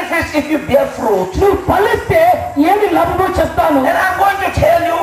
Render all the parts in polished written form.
benefits if you bear fruit? నువ్వు ఫలిస్తే ఏమి లాభమో చెప్తాను. And I'm going to tell you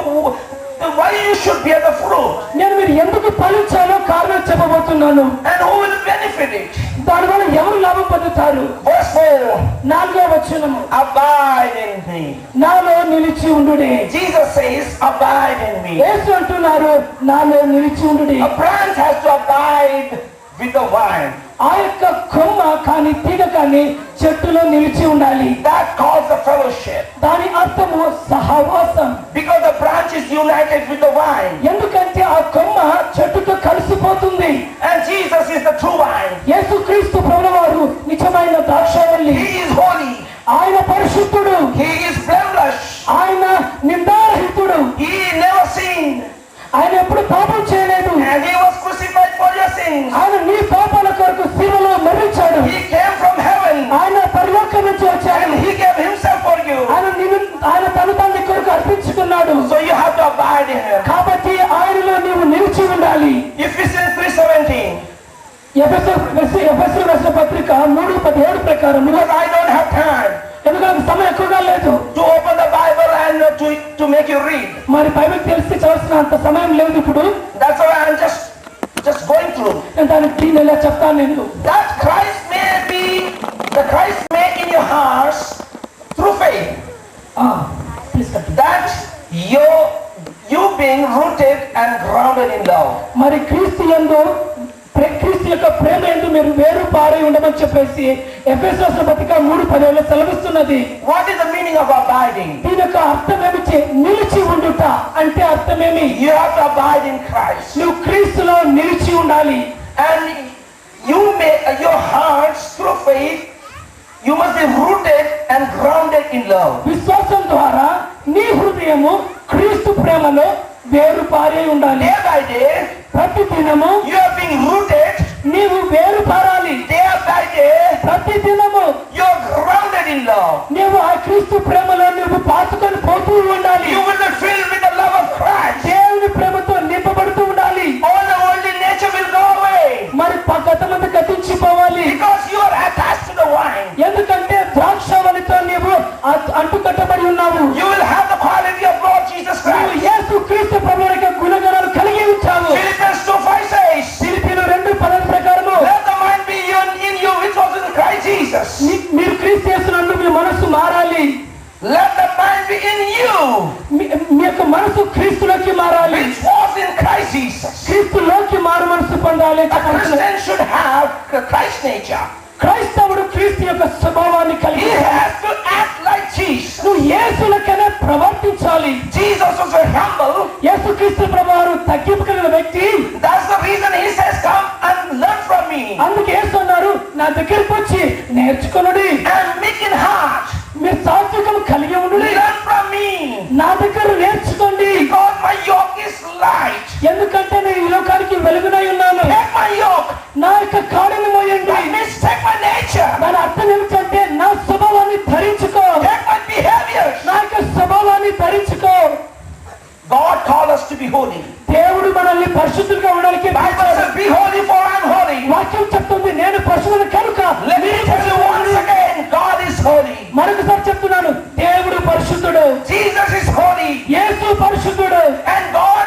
why you should bear the fruit. నేను మీరు ఎందుకు ఫలించాలో కారణం చెప్పబోతున్నాను. And who will benefit it? దానివల్ల ఎవరు లాభం పొందుతారు? Verse 4. 4వ వచనము. Abide in me. నాలో నిలిచి ఉండుడి. Jesus says, abide in me. యేసు అంటున్నారు నాలో నిలిచి ఉండుడి. A branch has to abide with the vine. ఆ యొక్క కొమ్మ కానీ తీగ కానీ చెట్టులో నిలిచి ఉండాలి. That calls the fellowship. దాని అర్థము సహవాసం. Because the branch is united with the vine. ఎందుకంటే ఆ కొమ్మ చెట్టుతో కలిసిపోతుంది. And Jesus is the true vine. యేసుక్రీస్తు ప్రభువారు నిజమైన ద్రాక్షావల్లి. He is holy. ఆయన పరిశుద్ధుడు. He is blameless. ఆయన నిందారహితుడు. He never sinned. ఆయన ఎప్పుడు పాపం చేయలేదు. And he was crucified for your sins. ఆయన నీ పాపాల కొరకు శిలువలో మరణించాడు. He came from heaven. ఆయన పరలోకం నుంచి వచ్చాడు. And he gave himself for you. ఆయన తను తండ్రి కొరకు అర్పించుకున్నాడు. So you have to abide in him. కాబట్టి ఆయనలో నీవు నిలిచి ఉండాలి. Ephesians 3:17. ఎఫెసీయులకు రాసిన పత్రిక 3:17 ప్రకారం. Because I don't have time ఎందుకంటే సమయం ఎక్కువగా లేదు to open the Bible and to make you read. మరి బైబిల్ తెలిసి చదవాల్సిన అంత సమయం లేదు ఇప్పుడు. That's why I'm just going through. నేను దానికి ఇలా చెప్తాను. నేను That Christ may in your hearts through faith. Please continue. That you being rooted and grounded in love. మరి క్రీస్తు యొక్క ప్రేమ యందు మీరు వేరు పారై ఉండమని చెప్పేసి ఎఫెసీయుల పత్రిక 3:17 సెలవిస్తున్నది. What is the meaning of abiding? దీని యొక్క అర్థం ఏమిటి? నిలిచి ఉండుట అంటే అర్థమేమి? You have to abide in Christ. నువ్వు క్రీస్తులో నిలిచి ఉండాలి. And you may your hearts through faith you must be rooted and grounded in love. విశ్వాసం ద్వారా నీ హృదయము క్రీస్తు ప్రేమలో వేరు పారై ఉండాలి. Day by day ప్రతి దినము you are being rooted. నీవు వేరు పారాలి. Day by day ప్రతి దినము you are grounded in love. నీవు ఆ క్రీస్తు ప్రేమలో నువ్వు పాతుకొని పోతూ ఉండాలి. You will be filled with the love of Christ. దేవుని ప్రేమతో నింపబడుతూ ఉండాలి. All the worldly nature will go away. మరి గతమంతా గతించిపోవాలి. Because you are attached to the vine. ఎందుకంటే ద్రాక్షావళితో నీవు అంటుకట్టబడి ఉన్నావు. You will have the quality of Lord Jesus Christ. యేసు క్రీస్తు ప్రభువు యొక్క గుణగణాలు కలిగి ఉంటావు. Philippians 2:5 says, ఫిలిప్పీయులు 2:10 ప్రకారము let the mind be in you which was in Christ Jesus. మీరు క్రీస్తు యేసునందు మీ మనసు మారాలి. Let the mind be in you మీ యొక్క మనసు క్రీస్తులోకి మారాలి. which was in Christ Jesus. క్రీస్తులోకి మారు మనసు పొందాలి. A Christian should have the Christ nature. క్రైస్తవుడు క్రీస్తు యొక్క స్వభావాన్ని కలిగి He has to act like Jesus. నువ్వు యేసులకనే ప్రవర్తించాలి. Jesus was very humble. యేసు క్రీస్తు ప్రభువారు తగ్గింపు కలిగిన వ్యక్తి. That's the reason he says, come and learn from me. అందుకే యేసు అన్నారు నా దగ్గరికి వచ్చి నేర్చుకొనుడి. And meek in heart. మీరు సాత్వికం కలిగి ఉండుడి. Learn from me. నా దగ్గర నేర్చుకోండి. Because my yoke is light. ఎందుకంటే నేను ఈ లోకానికి వెలుగునై ఉన్నాను. Take my yoke. నా యొక్క కాడిని మోయండి. That means take my nature. దాని అర్థం ఏమిటంటే నా స్వభావాన్ని ధరించుకో. Take my behavior. నా యొక్క స్వభావాన్ని ధరించుకో. God called us to be holy. దేవుడు మనల్ని పరిశుద్ధులుగా ఉండడానికి Bible says, be holy for I am holy. వాక్యం చెప్తుంది నేను పరిశుద్ధుని కనుక. Let me tell you once again, God is holy. మరొకసారి చెప్తున్నాను దేవుడు పరిశుద్ధుడు. Jesus is holy. యేసు పరిశుద్ధుడు. And God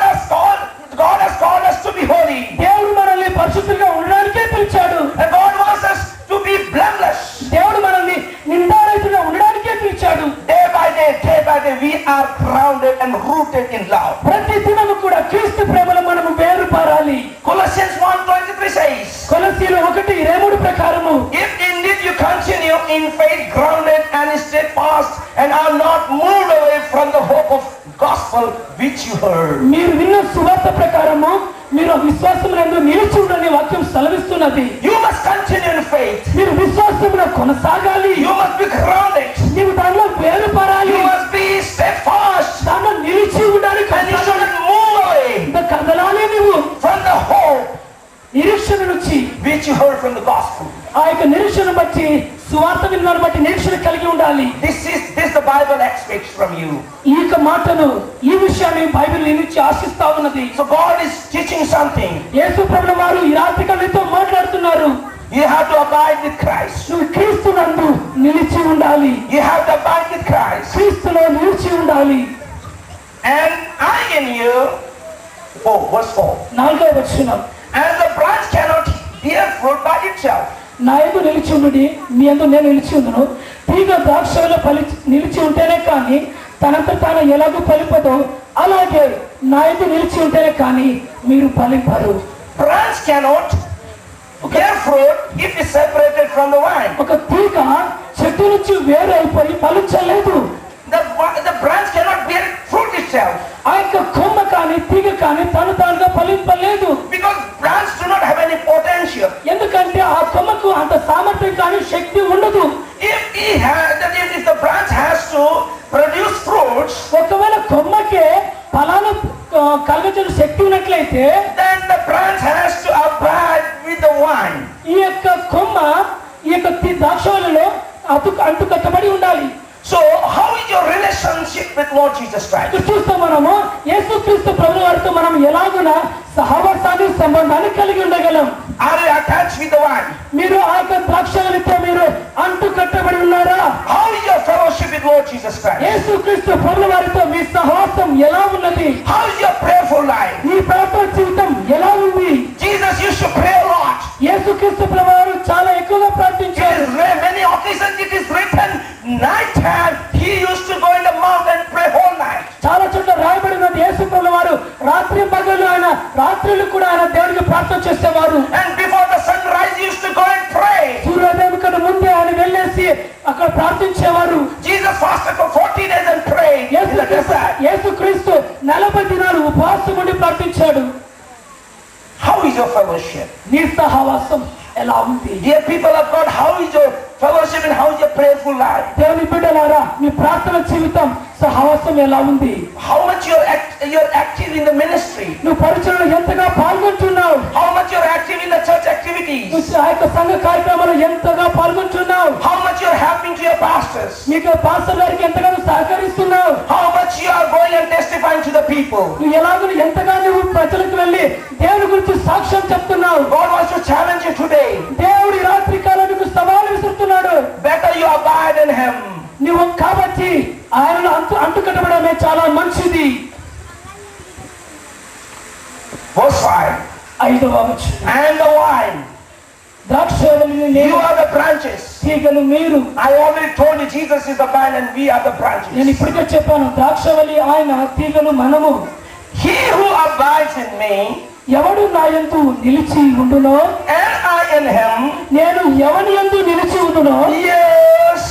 has called us to be holy. దేవుడు మనల్ని పరిశుద్ధులుగా ఉండడానికే పిలిచాడు. And God wants us to be blameless. దేవుడు మనల్ని నిందారహితులుగా ఉండడానికే పిలిచాడు. Day by day we are grounded and rooted in love. ప్రతి దినము కూడా క్రీస్తు ప్రేమలో మనము వేరు పారాలి. Colossians 1:23 says, కొలస్సీలు 1:23 ప్రకారము if indeed you continue in faith, grounded and steadfast, and are not moved away from the hope of gospel which you heard. మీరు విన్న సువార్త ప్రకారము మీరు విశ్వాసమునందు నిలిచి ఉండని వాక్యం సెలవిస్తున్నది. You must continue in faith. మీరు విశ్వాసములో కొనసాగాలి. You must be grounded. నీవు దానిలో వేరు పారాలి. You must be steadfast. దానిలో నిలిచి ఉండాలి. And you shouldn't move away కదలాలి నీవు from the hope నిరీక్షణ నుంచి which you heard from the gospel. ఆ యొక్క నిరీక్షణ బట్టి సువార్త విన్నాను బట్టి నిరీక్షణ కలిగి ఉండాలి. This the Bible expects from you. ఈ యొక్క మాటను ఈ విషయాన్ని బైబిల్ నీ నుంచి ఆశిస్తా ఉన్నది. So God is teaching something. యేసు ప్రభువు వారు ఈ రాత్రి నీతో మాట్లాడుతున్నారు. You have to abide with Christ. నువ్వు క్రీస్తునందు నిలిచి ఉండాలి. You have to abide with Christ. క్రీస్తులో నిలిచి ఉండాలి. And I in you, verse 4. 4వ వచనం. And the branch cannot bear fruit by itself. నా యందు నిలిచి ఉండుడి, మీ యందు నేను నిలిచి ఉండును. తీగ ద్రాక్షలో నిలిచి ఉంటేనే కానీ తనంత తాను ఎలాగూ ఫలింపదో అలాగే నా యందు నిలిచి ఉంటేనే కానీ మీరు ఫలింపరు. Branch cannot bear fruit if it's separated from the vine. ఒక తీగ చెట్టు నుంచి వేరు అయిపోయి ఫలించలేదు. The branch cannot bear fruit itself. ఆ యొక్క కొమ్మ కానీ తీగ కానీ తను తానుగా ఫలింపలేదు. Because branch do not have any potential. ఎందుకంటే ఆ కొమ్మకు అంత సామర్థ్యం కానీ శక్తి ఉండదు. If the branch has to produce fruits, ఒకవేళ కొమ్మకే ఫలాలు కలగజేసే శక్తి ఉన్నట్లయితే then the branch has to abide with the vine. ఈ యొక్క కొమ్మ ఈ యొక్క ద్రాక్షవల్లిలో అంటు కట్టబడి ఉండాలి. So how is your relationship with Lord Jesus Christ? చూస్తే మనము యేసుక్రీస్తు ప్రభువు వారితో మనం ఎలాగున సహవాసాన్ని సంబంధాన్ని కలిగి ఉండగలం. Are you attached with the vine? మీరు ఆ యొక్క ద్రాక్షవల్లితో మీరు అంటు కట్టబడి ఉన్నారా? How is your fellowship with Lord Jesus Christ? యేసుక్రీస్తు ప్రభువు వారితో మీ సహవాసం ఎలా ఉన్నది? How is your prayerful life? మీ ప్రార్థన జీవితం ఎలా ఉంది? Jesus used to pray a lot. యేసుక్రీస్తు ప్రభువు వారు చాలా ఎక్కువగా ప్రార్థించారు. Many occasions it is written, night time he used to go in the mountain and pray whole night. చాలా చోట్ల రాయబడినది యేసు ప్రభువు వారు రాత్రి పగలు ఆయన రాత్రులు కూడా ఆయన దేవునికి ప్రార్థన చేసేవారు. And before the sunrise he used to go and pray. సూర్యోదయం కన్నా ముందే ఆయన వెళ్ళేసి అక్కడ ప్రార్థించేవారు. Jesus fasted for 40 days and prayed in the desert. యేసుక్రీస్తు 40 దినాలు ఉపవాసం ఉండి ప్రార్థించాడు. How is your fellowship? నీ సహవాసం ఎలా ఉంది? Dear people of God, how is your fellowship and how is your prayerful life? దేవుని బిడ్డలారా మీ ప్రార్థన జీవితం సహవాసం ఎలా ఉంది? How much you're active in the ministry? నువ్వు పరిచర్యలో ఎంతగా పాల్గొంటున్నావు? How much you're active in the church activities? నువ్వు ఆ యొక్క సంఘ కార్యక్రమాల్లో ఎంతగా పాల్గొంటున్నావు? How much you're helping to your pastors? మీకు పాస్టర్ గారికి ఎంతగానో సహకరిస్తున్నావు? How much you are going and testifying to the people? నువ్వు ఎలాగో ఎంతగా నువ్వు ప్రజలకు వెళ్ళి దేవుని గురించి సాక్ష్యం చెప్తున్నావు? God wants to challenge you today. దేవుడి రాత్రి కాలం నీకు సవాలు విసురుతున్నాడు. Better you abide in him. నువ్వు కాబట్టి ఆయనను అంటుకట్టబడమే చాలా మంచిది. Verse 5. 5వ వచనం. And the vine. ద్రాక్షవల్లిని నేను, You are the branches. తీగలు మీరు. I already told you Jesus is the vine and we are the నేను branches. ఇప్పటికే చెప్పాను ద్రాక్షవల్లి ఆయన, తీగలు మనము. He who abides in me ఎవడు నా యందు నిలిచి ఉండునో and I in him నేను ఎవని యందు నిలిచి ఉండునో bears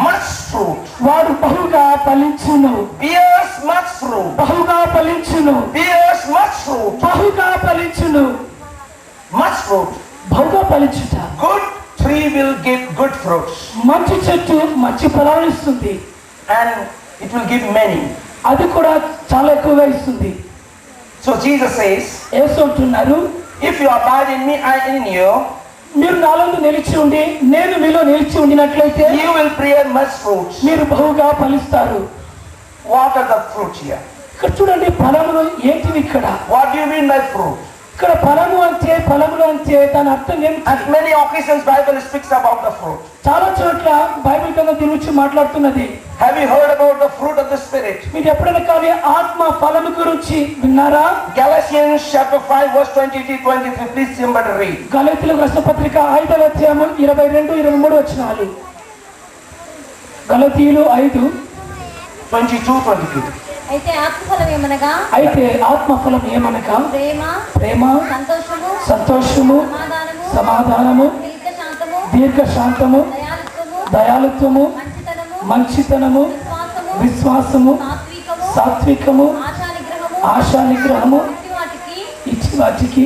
much fruit. వాడు బహుగా ఫలించును. Bears much fruit. బహుగా ఫలించును. Bears much fruit. బహుగా ఫలించును. Much fruit. బహుగా ఫలించుట. Good tree will give good fruits మంచి చెట్టు మంచి ఫలాలు ఇస్తుంది. and it will give many. అది కూడా చాలా ఎక్కువగా ఇస్తుంది. So Jesus says, యేసు అంటున్నారు, if you abide in me, I in you, మీరు నాలందు నిలిచి ఉండి నేను మీలో నిలిచి ఉండినట్లయితే you will bear much fruits. మీరు బహుగా ఫలిస్తారు. What are the fruits here? ఇక్కడ చూడండి ఫలములు ఏంటివి ఇక్కడ? What do you mean by fruit? ఇక్కడ ఫలము అంటే దాని అర్థం ఏంటి? At many occasions Bible speaks about the fruit. చాలా చోట్ల బైబిల్ కన్నా దీని గురించి మాట్లాడుతున్నది. Have you heard about the fruit of the Spirit? మీరు ఎప్పుడైనా కానీ ఆత్మ ఫలము గురించి విన్నారా? Galatians chapter 5 verse 22-23. Please somebody read. గలతీయులకు రాసిన పత్రిక 5వ అధ్యాయం 22-23 వచనాలు. గలతీయులు 5:22-23. అయితే ఆత్మఫలం ఏమనగా ప్రేమ సంతోషము సమాధానము దీర్ఘశాంతము దయాళుత్వము మంచితనము విశ్వాసము సాత్వికము ఆశానిగ్రహము ఇచ్చి వాటికి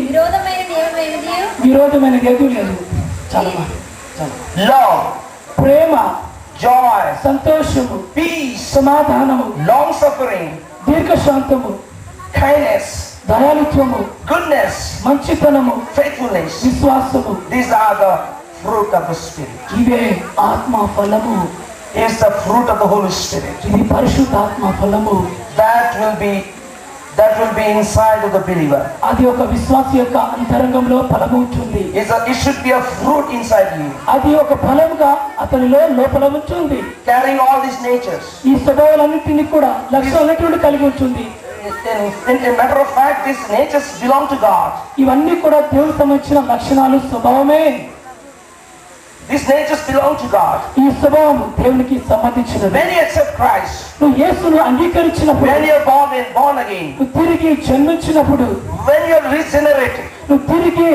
విరోధమైనది ఏదీ లేదు. చాలా Love, ప్రేమ, joy, సంతోషము, peace, సమాధానము, long suffering, దీర్ఘశాంతము, kindness, దయాళుత్వము, goodness, మంచితనము, faithfulness. విశ్వాసము. These are the fruit of the Spirit. ఇవే ఆత్మ ఫలము. Is the fruit of the Holy Spirit. ఇది పరిశుద్ధాత్మ ఫలము. That will be that will be inside of the believer. అది ఒక విశ్వాసి యొక్క అంతరంగంలో ఫలము ఉంటుంది. It should be a fruit inside you. అది ఒక ఫలముగా అతనిలో లోపల ఉంటుంది. Carrying all these natures. ఈ స్వభావాలన్నింటినీ కూడా లక్షణాలన్నింటినీ కలిగి ఉంటుంది. In a matter of fact, these natures belong to God. ఇవన్నీ కూడా దేవునికి సంబంధించిన లక్షణాలు, స్వభావమే. These natures belong to God. ఈ స్వభావం దేవునికి సంబంధించినది. When you accept Christ, నువ్వు యేసును అంగీకరించినప్పుడు, when you are born again, నువ్వు తిరిగి జన్మించినప్పుడు, when you are regenerated, నువ్వు తిరిగి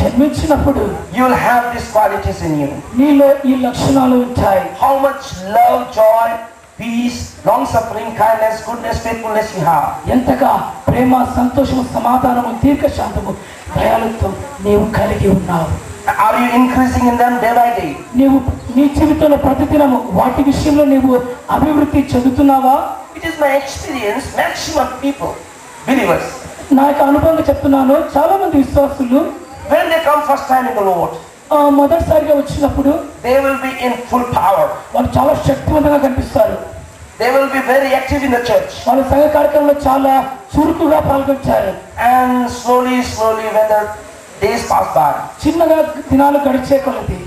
జన్మించినప్పుడు you will have these qualities in you. నీలో ఈ లక్షణాలు ఉంటాయి. How much love, joy, peace, long suffering, kindness, goodness, faithfulness you have. ఎంతగా ప్రేమ, సంతోషము, సమాధానము, దీర్ఘశాంతము, దయాళుత్వం నీవు కలిగి ఉన్నావు. Are you increasing in them day by day? నీవు నీ జీవితంలో ప్రతిదినము వాటి విషయంలో నీవు అభివృద్ధి చెందుతున్నావా? It is my experience, maximum people, believers, నా యొక్క అనుభవంగా చెప్తున్నాను, చాలా మంది విశ్వాసులు when they come first time in the Lord, మొదటిసారిగా వచ్చినప్పుడు they will be in full power. వాళ్ళు చాలా శక్తివంతంగా కనిపిస్తారు. They will be very active in the church. వాళ్ళ సంఘ కార్యక్రమంలో చాలా చురుకుగా పాల్గొంటారు. And slowly, when the days pass by, చిన్నగా దినాలు గడిచే కొలది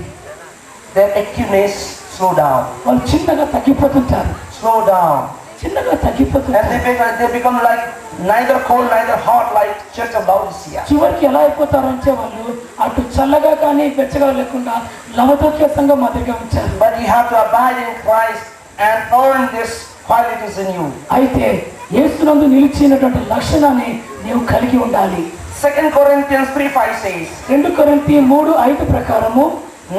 their activeness slow down. వాళ్ళు చిన్నగా తగ్గిపోతుంటారు. Slow down. చిన్నగా And తగ్గిపోతుంటారు. they become like neither cold, neither hot, like Church of Laodicea. చివరికి ఎలా అయిపోతారంటే వాళ్ళు అటు చల్లగా కానీ వెచ్చగా లేకుండా లవదోక్య సంఘం మాదిరిగా ఉంచారు. But you have to abide in Christ and earn these qualities in you. అయితే యేసునందు నిలిచినటువంటి లక్షణాన్ని నీవు కలిగి ఉండాలి. 2 Corinthians 3:5 says, 2 కొరింథీ 3:5 ప్రకారము,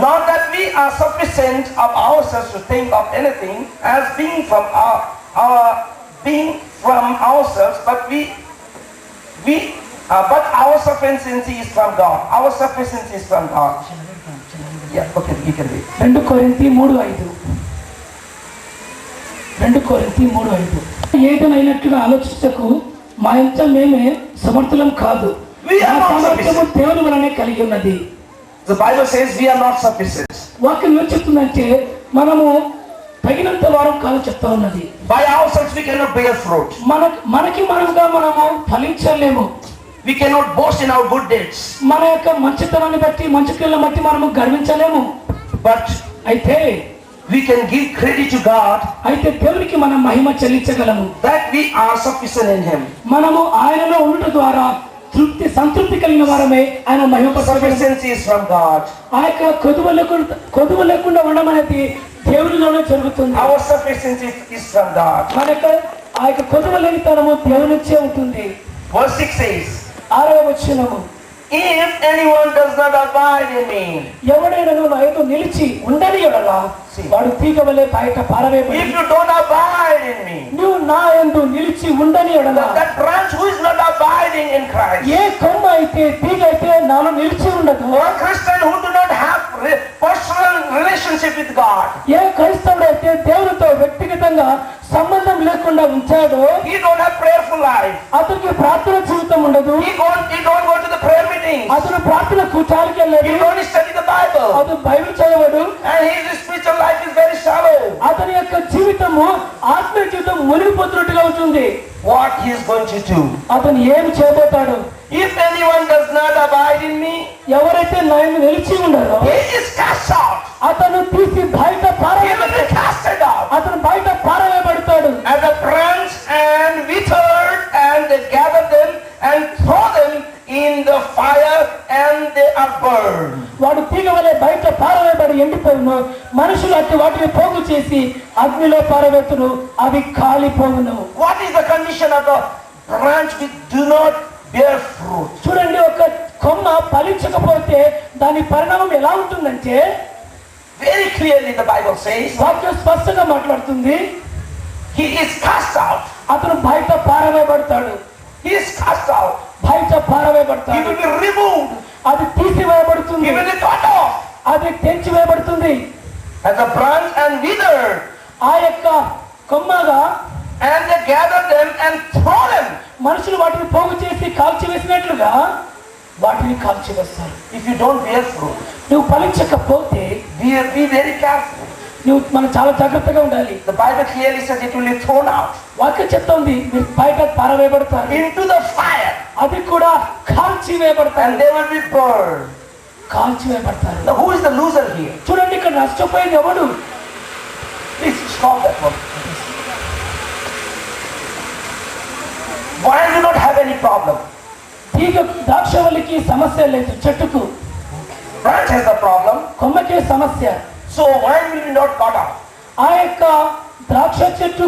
not that we are sufficient of ourselves to think of anything as being from ourselves, but our sufficiency is from God. Our sufficiency is from God. Yeah, okay, you can read. 2 కొరింథీ 3:5. 2 కొరింథీ 3:5. ఏదైనట్టుగా ఆలోచించకు, మా ఇంత మేమే సమర్థులం కాదు, సామర్థ్యము దేవుని వలనే కలిగి ఉన్నది. The Bible says we are not sufficient. వాక్యం ఏం చెప్తుందంటే మనము తగినంత వారం కాదు చెప్తా ఉన్నది. By ourselves we cannot bear fruit. మనకి మనముగా మనము ఫలించలేము. We cannot boast in our good deeds. మన యొక్క మంచితనాన్ని బట్టి, మంచి క్రియలను బట్టి మనము గర్వించలేము. But అయితే we can give credit to God అయితే దేవునికి మనం మహిమ చెల్లించగలము. that we are sufficient in Him. మనము ఆయనలో ఉండటం ద్వారా సంతృప్తి కలిగిన వారమే ఆయన మహిమపరచగలము. Sufficiency is from God. ఆ యొక్క కొదువ లేకుండా ఉండడం అనేది దేవునిలోనే జరుగుతుంది. Our sufficiency is from God. మన యొక్క ఆ యొక్క కొదువ లేనితనము దేవుని నుంచే ఉంటుంది. Verse 6 says, 6వ వచనము, if anyone does not abide in me, ఎవడైనా నా యందు నిలిచి ఉండని యెడల వాడు తీగ వలె బయట పారవేయబడి, if you don't abide in me, నువ్వు నా యందు నిలిచి ఉండని యెడల, that branch who is not abiding in Christ, ఏ కొమ్మ అయితే తీగ అయితే నాలో నిలిచి ఉండదు, a Christian who do not have personal relationship with God, ఏ క్రైస్తవుడు అయితే దేవునితో వ్యక్తిగతంగా సంబంధం లేకుండా ఉంచాడో, he don't have prayerful life, అతనికి ప్రార్థన జీవితం ఉండదు, he don't go to the prayer meetings, అతను ప్రార్థన కూటానికి వెళ్ళాడు, he don't study the Bible, అతను Bible చదవడు, and his spiritual life is very shallow. అతని యొక్క జీవితము ఆత్మీయ జీవితం మునిగిపోతున్నట్టుగా ఉంటుంది. What he is going to do? అతను ఏమి చేయబోతాడు? If anyone does not abide in me, ఎవరైతే నా యందు నిలిచి ఉండరో he is cast out. అతను తీసి బయట He will be పారవేయబడతాడు. casted out. అతను బయట పారవేయబడతాడు. As a branch and withered, and they gather them and throw them in the fire, and they are burned. వాడు తీగ వలె బయట పారవేయబడి ఎండిపోవును. మనుషులు అట్టి వాటిని పోగు చేసి అగ్నిలో పారవేతును, అవి కాలిపోవును. What is the condition of the branch which do not bear fruit? చూడండి, ఒక కొమ్మ ఫలించకపోతే దాని పరిణామం ఎలా ఉంటుందంటే, Very clearly the Bible says, వాక్యం స్పష్టంగా మాట్లాడుతుంది, he is cast out. అతను బయట పారవేయబడతాడు. He is cast out. బయట He పారవేయబడతాడు. will be removed. అది తీసివేయబడుతుంది, He will be cut off. అది తెంచివేయబడుతుంది. As a branch and withered, ఆ యొక్క కొమ్మగా and they gather them and throw them. మనుషులు వాటిని పోగు చేసి కాల్చివేసినట్లుగా వాటిని కాల్చివేస్తారు. If you don't bear fruit, నువ్వు ఫలించకపోతే be very careful. నువ్వు మనం చాలా జాగ్రత్తగా ఉండాలి. The Bible clearly says it will be thrown out వాక్యం చెప్తోంది మీరు బయట పారవేయబడతారు, into the fire అది కూడా కాల్చి వేయబడతారు, and they will be burned. కాల్చి వేయబడతారు. Now who is the loser here? చూడండి ఇక్కడ నష్టపోయేది ఎవడు? Please stop that one. Wine do not have any problem. తీగ ద్రాక్షవల్లికి సమస్య లేదు, చెట్టుకు. Branch has the problem. కొమ్మకే సమస్య. So wine will be not cut off. ఆ యొక్క ద్రాక్ష చెట్టు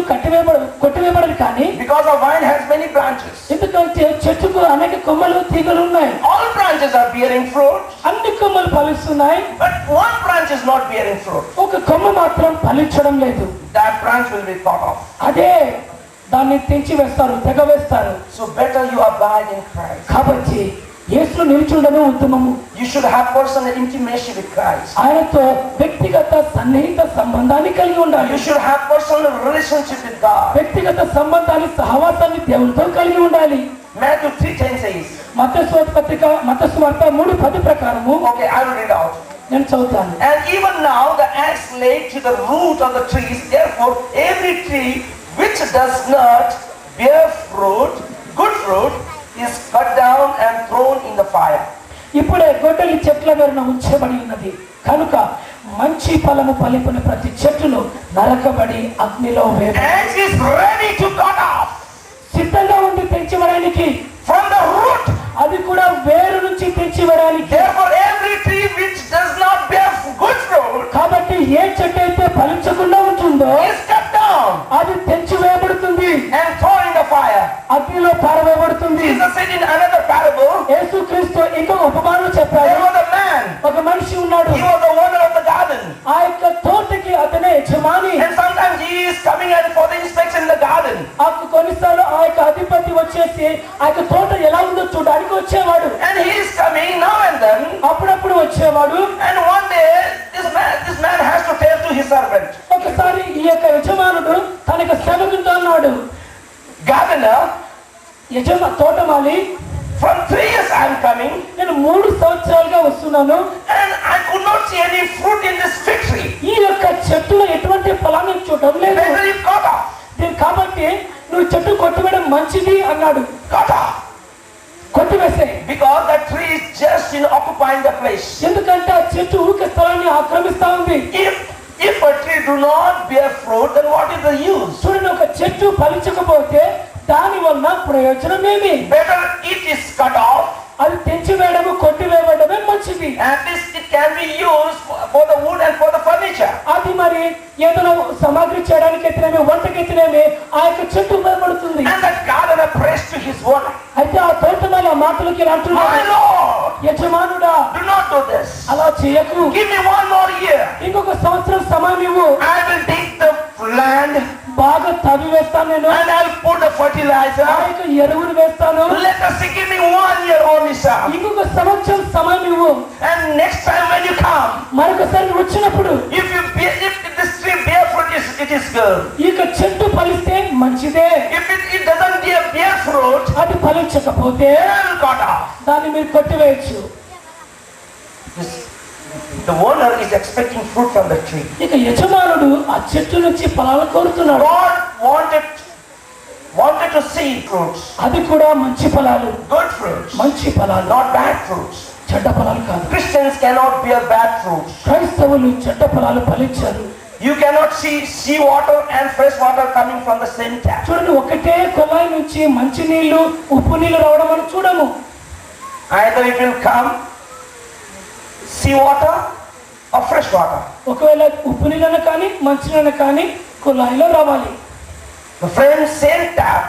కొట్టివేయబడదు కానీ Because the vine has many branches. ఎందుకంటే చెట్టుకు అనేక కొమ్మలు తీగలు ఉన్నాయి. All branches are bearing fruit, అన్ని కొమ్మలు ఫలిస్తున్నాయి, but one branch is not bearing fruit. ఒక కొమ్మ మాత్రం ఫలించడం లేదు. That branch will be cut off. అదే దాన్ని తెంచి వేస్తారు, తెగవేస్తారు. So better you abide in Christ. కాబట్టి యేసులో నిలిచుండడం ఉత్తమము. You should have personal intimacy with Christ. ఆయనతో వ్యక్తిగత సన్నిహిత సంబంధాన్ని కలిగి ఉండాలి. You should have personal relationship with God. వ్యక్తిగత సంబంధాన్ని, సహవాసాన్ని దేవునితో కలిగి ఉండాలి. Matthew 3:10 says. మత్తయి సువార్త 3:10 ప్రకారము. Okay, I will read out. నేను చదువుతాను. And even now the axe laid to the root of the trees. Therefore, every tree which does not bear fruit, good fruit, is cut down and thrown in the fire. ఇప్పుడే గొడ్డలి చెట్ల వేరున ఉంచబడి ఉన్నది కనుక మంచి ఫలము ఫలించిన ప్రతి చెట్టును నరకబడి అగ్నిలో వేయబడి. Axe is ready to cut off. సిద్ధంగా ఉంది తెంచివేయడానికి. From the root. అది కూడా వేరు నుంచి తెంచివేయడానికి. Therefore, every tree which does not bear good fruit, కాబట్టి ఏ చెట్టు అయితే ఫలించకుండా ఉంటుందో is cut down అది తెంచివేయబడుతుంది, and thrown in the fire. అగ్నిలో పారవేయబడుతుంది. Jesus said in another parable, యేసుక్రీస్తు ఇంకొక ఉపమానం there చెప్పాడు. was a man. ఒక మనిషి ఉన్నాడు, He was the owner of the garden. ఆ యొక్క తోటకి అతనే యజమాని. And sometimes he is coming and for the inspection in the garden. కొన్నిసార్లు ఆ యొక్క అధిపతి వచ్చేసి ఆ యొక్క తోట ఎలా ఉందో చూడడానికి వచ్చేవాడు. And he is coming now and then. అప్పుడప్పుడు వచ్చేవాడు. And one day this man has to tell to his servant. ఒకసారి ఈ యొక్క యజమానుడు తన యొక్క సేవకునితో అన్నాడు, Gardener, తోటమాలి, from 3 years I am coming. నేను 3 సంవత్సరాలుగా వస్తున్నాను. And I could not see any fruit in this fig tree. ఈ యొక్క చెట్టులో ఎటువంటి ఫలాన్ని చూడడం లేదు. Better you cut off. కాబట్టి నువ్వు చెట్టు కొట్టివేయడం మంచిది అన్నాడు. Cut off. కొట్టివేసే. Because that tree is just occupying the place. ఎందుకంటే ఆ చెట్టు ఊరికే స్థలాన్ని ఆక్రమిస్తా ఉంది. If a tree do not bear fruit, then what is the use? చూడండి, ఒక చెట్టు ఫలించకపోతే దాని వల్ల ప్రయోజనం ఏమి? Better it is cut off. అది తెంచివేయడము, కొట్టివేయడమే మంచిది. At least it can be used for the wood and for the furniture. అది మరి ఏదైనా సామాగ్రి చేయడానికి అయితేనేమి, వంటకి అయితేనేమి ఆ యొక్క చెట్టు ఉపయోగపడుతుంది. And that gardener prays to his owner. అయితే ఆ తోటమాలి ఆ మాటలకి ఇలా My అంటున్నాడు, Lord, యజమానుడా do not do this. అలా చేయకు, Give me one more year. ఇంకొక సంవత్సరం సమయం ఇవ్వు, I will dig the land బాగా తవ్వి వేస్తాను నేను, and I'll put the ఆ fertilizer. యొక్క ఎరువులు వేస్తాను, Let us see, give me 1 year only, sir. ఇంకొక సంవత్సరం సమయం ఇవ్వు. And next time when you come, మరొకసారి నువ్వు వచ్చినప్పుడు if this tree bear fruit, it is good. ఈ యొక్క చెట్టు ఫలిస్తే మంచిదే, If it doesn't bear fruit, అది ఫలించకపోతే then I will cut off. దాన్ని మీరు కొట్టివేయచ్చు. The owner is expecting fruit from the tree. ఇక యజమానుడు ఆ చెట్టు నుంచి ఫలాలు కోరుతున్నాడు. God wanted to see fruits, అది కూడా మంచి ఫలాలు, good fruits, మంచి ఫలాలు, not bad fruits. చెడ్డ ఫలాలు కాదు. Christians cannot bear bad fruits. క్రైస్తవులు చెడ్డ ఫలాలు ఫలించారు. You cannot see sea water and fresh water coming from the same tap. చూడండి, ఒకటే కుళాయి నుంచి మంచి నీళ్లు, ఉప్పు నీళ్లు రావడం మనం చూడము. Either it will come sea water or fresh water. ఒకవేళ ఉప్పు నీళ్ళను కానీ మంచి నీళ్ళను కానీ కుళాయిలో రావాలి. The friends, same tap,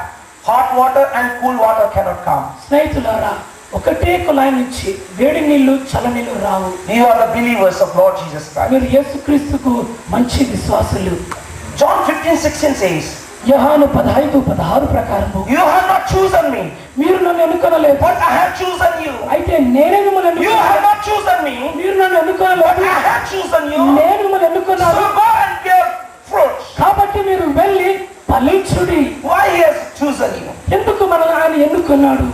hot water and cool water cannot come. స్నేహితులారా, ఒకటే కుళాయి నుంచి వేడి నీళ్లు, చల్ల నీళ్లు రావు. You are the believers of Lord Jesus Christ. మీరు యేసుక్రీస్తుకు మంచి విశ్వాసులు. John 15:16 says, యోహాను 15:16 ప్రకారము, you have not chosen me, మీరు నన్ను ఎన్నుకొనలేదు, but I have chosen you. అయితే నేనే మిమ్మల్ని You have not chosen me, మీరు నన్ను but ఎన్నుకోలేదు, I have chosen you. నేను మిమ్మల్ని ఎన్నుకున్నాను. So go and bear fruit. కాబట్టి మీరు వెళ్ళి ఫలించుడి. Why he has chosen you? ఎందుకు మనల్ని ఆయన ఎన్నుకున్నాడు?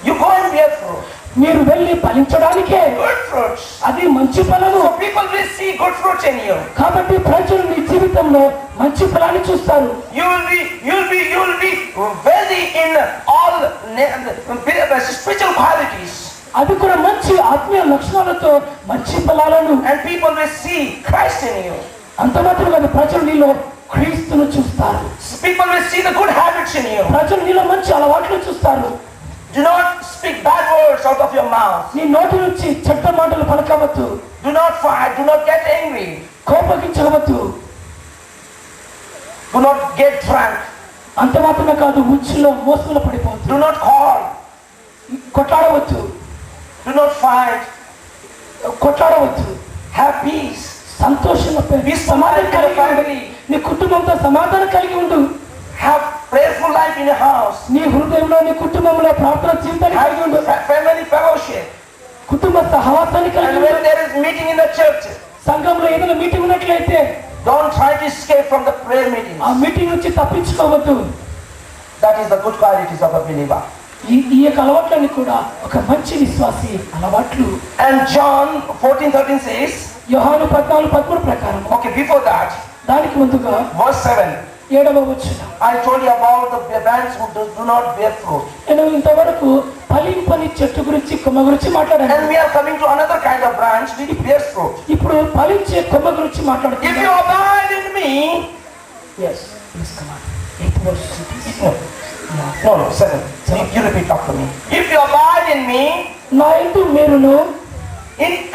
You go and bear fruit. మీరు వెళ్ళి ఫలించడానికే. Good fruits. అది మంచి ఫలము. So people will see good fruits in you. కాబట్టి ప్రజలు నీ జీవితంలో మంచి ఫలాన్ని చూస్తారు. You will be wealthy in all spiritual qualities. అది కూడా మంచి ఆత్మీయ లక్షణాలతో మంచి ఫలాలను. And people will see Christ in you. అంత మాత్రం కాదు, ప్రజలు నీలో క్రీస్తును చూస్తారు. People will see the good habits in you. ప్రజలు నీలో మంచి అలవాట్లు చూస్తారు. Do not speak bad words out of your mouth. నీ నోటి నుంచి చెడ్డ మాటలు పలకవద్దు. Do not fight. Do not get angry. కోపగించవద్దు. Do not get drunk. అంత మాత్రమే కాదు, ఉచ్చులో మోసంలో పడిపోవద్దు. Do not call. కొట్లాడవద్దు. Do not fight. కొట్లాడవద్దు. Have peace. సంతోషంగా Be సమాధానం smiling in your కలిగి ఉండు. family. నీ కుటుంబంతో సమాధానం కలిగి ఉండు. Have prayerful life in your house. నీ హృదయంలో నీ కుటుంబంలో ప్రార్థన జీవితాన్ని కలిగి ఉండు. Have family fellowship. కుటుంబ సహవాసాన్ని కలిగి And ఉండు. when there is meeting in the church, సంఘంలో ఏదైనా మీటింగ్ ఉన్నట్లయితే don't try to escape from the prayer meetings. ఆ మీటింగ్ నుంచి తప్పించుకోవద్దు. That is the good qualities of a believer. ఈ యొక్క అలవాట్లని కూడా ఒక మంచి విశ్వాసి అలవాట్లు. And John 14:13 says, యోహాను 14:13 ప్రకారం, okay, before that, దానికి ముందుగా verse 7, 7వ వచనం, I told you about the branch who do not bear fruit. నేను ఇంతవరకు ఫలింపని చెట్టు గురించి కొమ్మ గురించి మాట్లాడాను. And we are coming to another kind of branch which bears fruit. ఇప్పుడు ఫలించే కొమ్మ గురించి If you మాట్లాడుతున్నాను. abide in me, yes, please come on. 8th verse. no, 7. You repeat after me. If you abide in me, నా యందు మీరును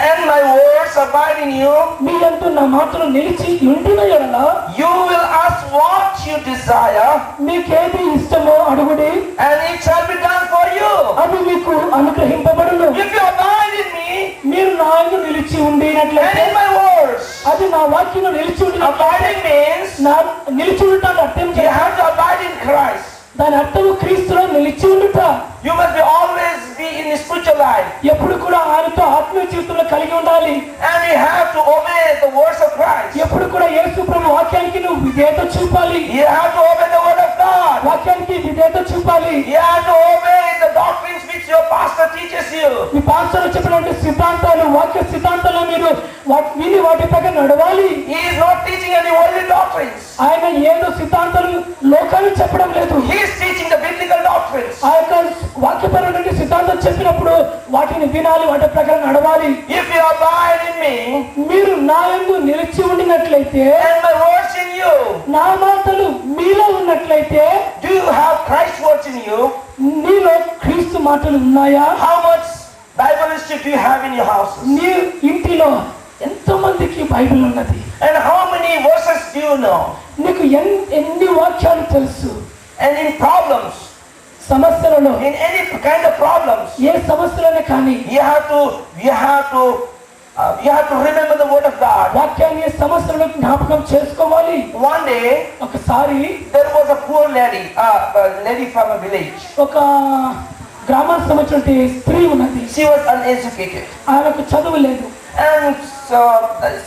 and my words abide in you, మీ యందు నా మాటలు నిలిచి ఉండిన యెడల you will ask what you desire, మీకేది ఇష్టమో అడుగుడి, and it shall be done for you. అది మీకు అనుగ్రహింపబడును. If you abide in me, మీరు నా యందు నిలిచి and ఉండినట్లయితే, in my words, అది నా వాక్యంలో నిలిచి ఉండినట్లయితే, abiding means నా నిలిచి ఉండటాన్ని అర్థం you చేయాలి. have to abide in Christ. దాని అర్థము క్రీస్తులో నిలిచి ఉండుట. You must always be in spiritual life, ఎప్పుడు కూడా ఆయనతో ఆత్మీయ జీవితంలో కలిగి ఉండాలి. and you have to obey the words of Christ. ఎప్పుడు కూడా యేసు ప్రభు వాక్యానికి నువ్వు విధేయత చూపాలి. You have to obey the word of God. వాక్యానికి విధేయత చూపాలి. You have to obey the doctrines which your pastor teaches you. Me pastor చెప్పినటువంటి సిద్ధాంతాలు, వాక్య సిద్ధాంతాలు మీరు విని వాటి ప్రకారం నడవాలి. He is not teaching any worldly doctrines. ఆయన ఏదో సిద్ధాంతాలు లోకాన్ని చెప్పడం లేదు. He is teaching the biblical doctrines. ఆ యొక్క వాక్యపరమైన సిద్ధాంతం చెప్పినప్పుడు వాటిని వినాలి, వాటి ప్రకారం నడవాలి. If you abide in me, మీరు నా యందు నిలిచి ఉండినట్లయితే, and my words in you, నా మాటలు మీలో ఉన్నట్లయితే, do you have Christ's words in you? నీలో క్రీస్తు మాటలు ఉన్నాయా? How much Bible history do you have in your houses? నీ ఇంటిలో ఎంతో మందికి బైబిల్ ఉన్నది? And how many verses do you know? నీకు ఎన్ని వాక్యాలు తెలుసు? And in problems, సమస్యలలో, in any kind of problems, ఏ సమస్యలనే కానీ you have to remember the word of God. వాక్యాన్ని సమస్యలను జ్ఞాపకం చేసుకోవాలి. One day, ఒకసారి there was a poor lady, a lady from a village. ఒక గ్రామానికి సంబంధించిన స్త్రీ ఉన్నది. She was uneducated, ఆమెకు చదువు లేదు. and so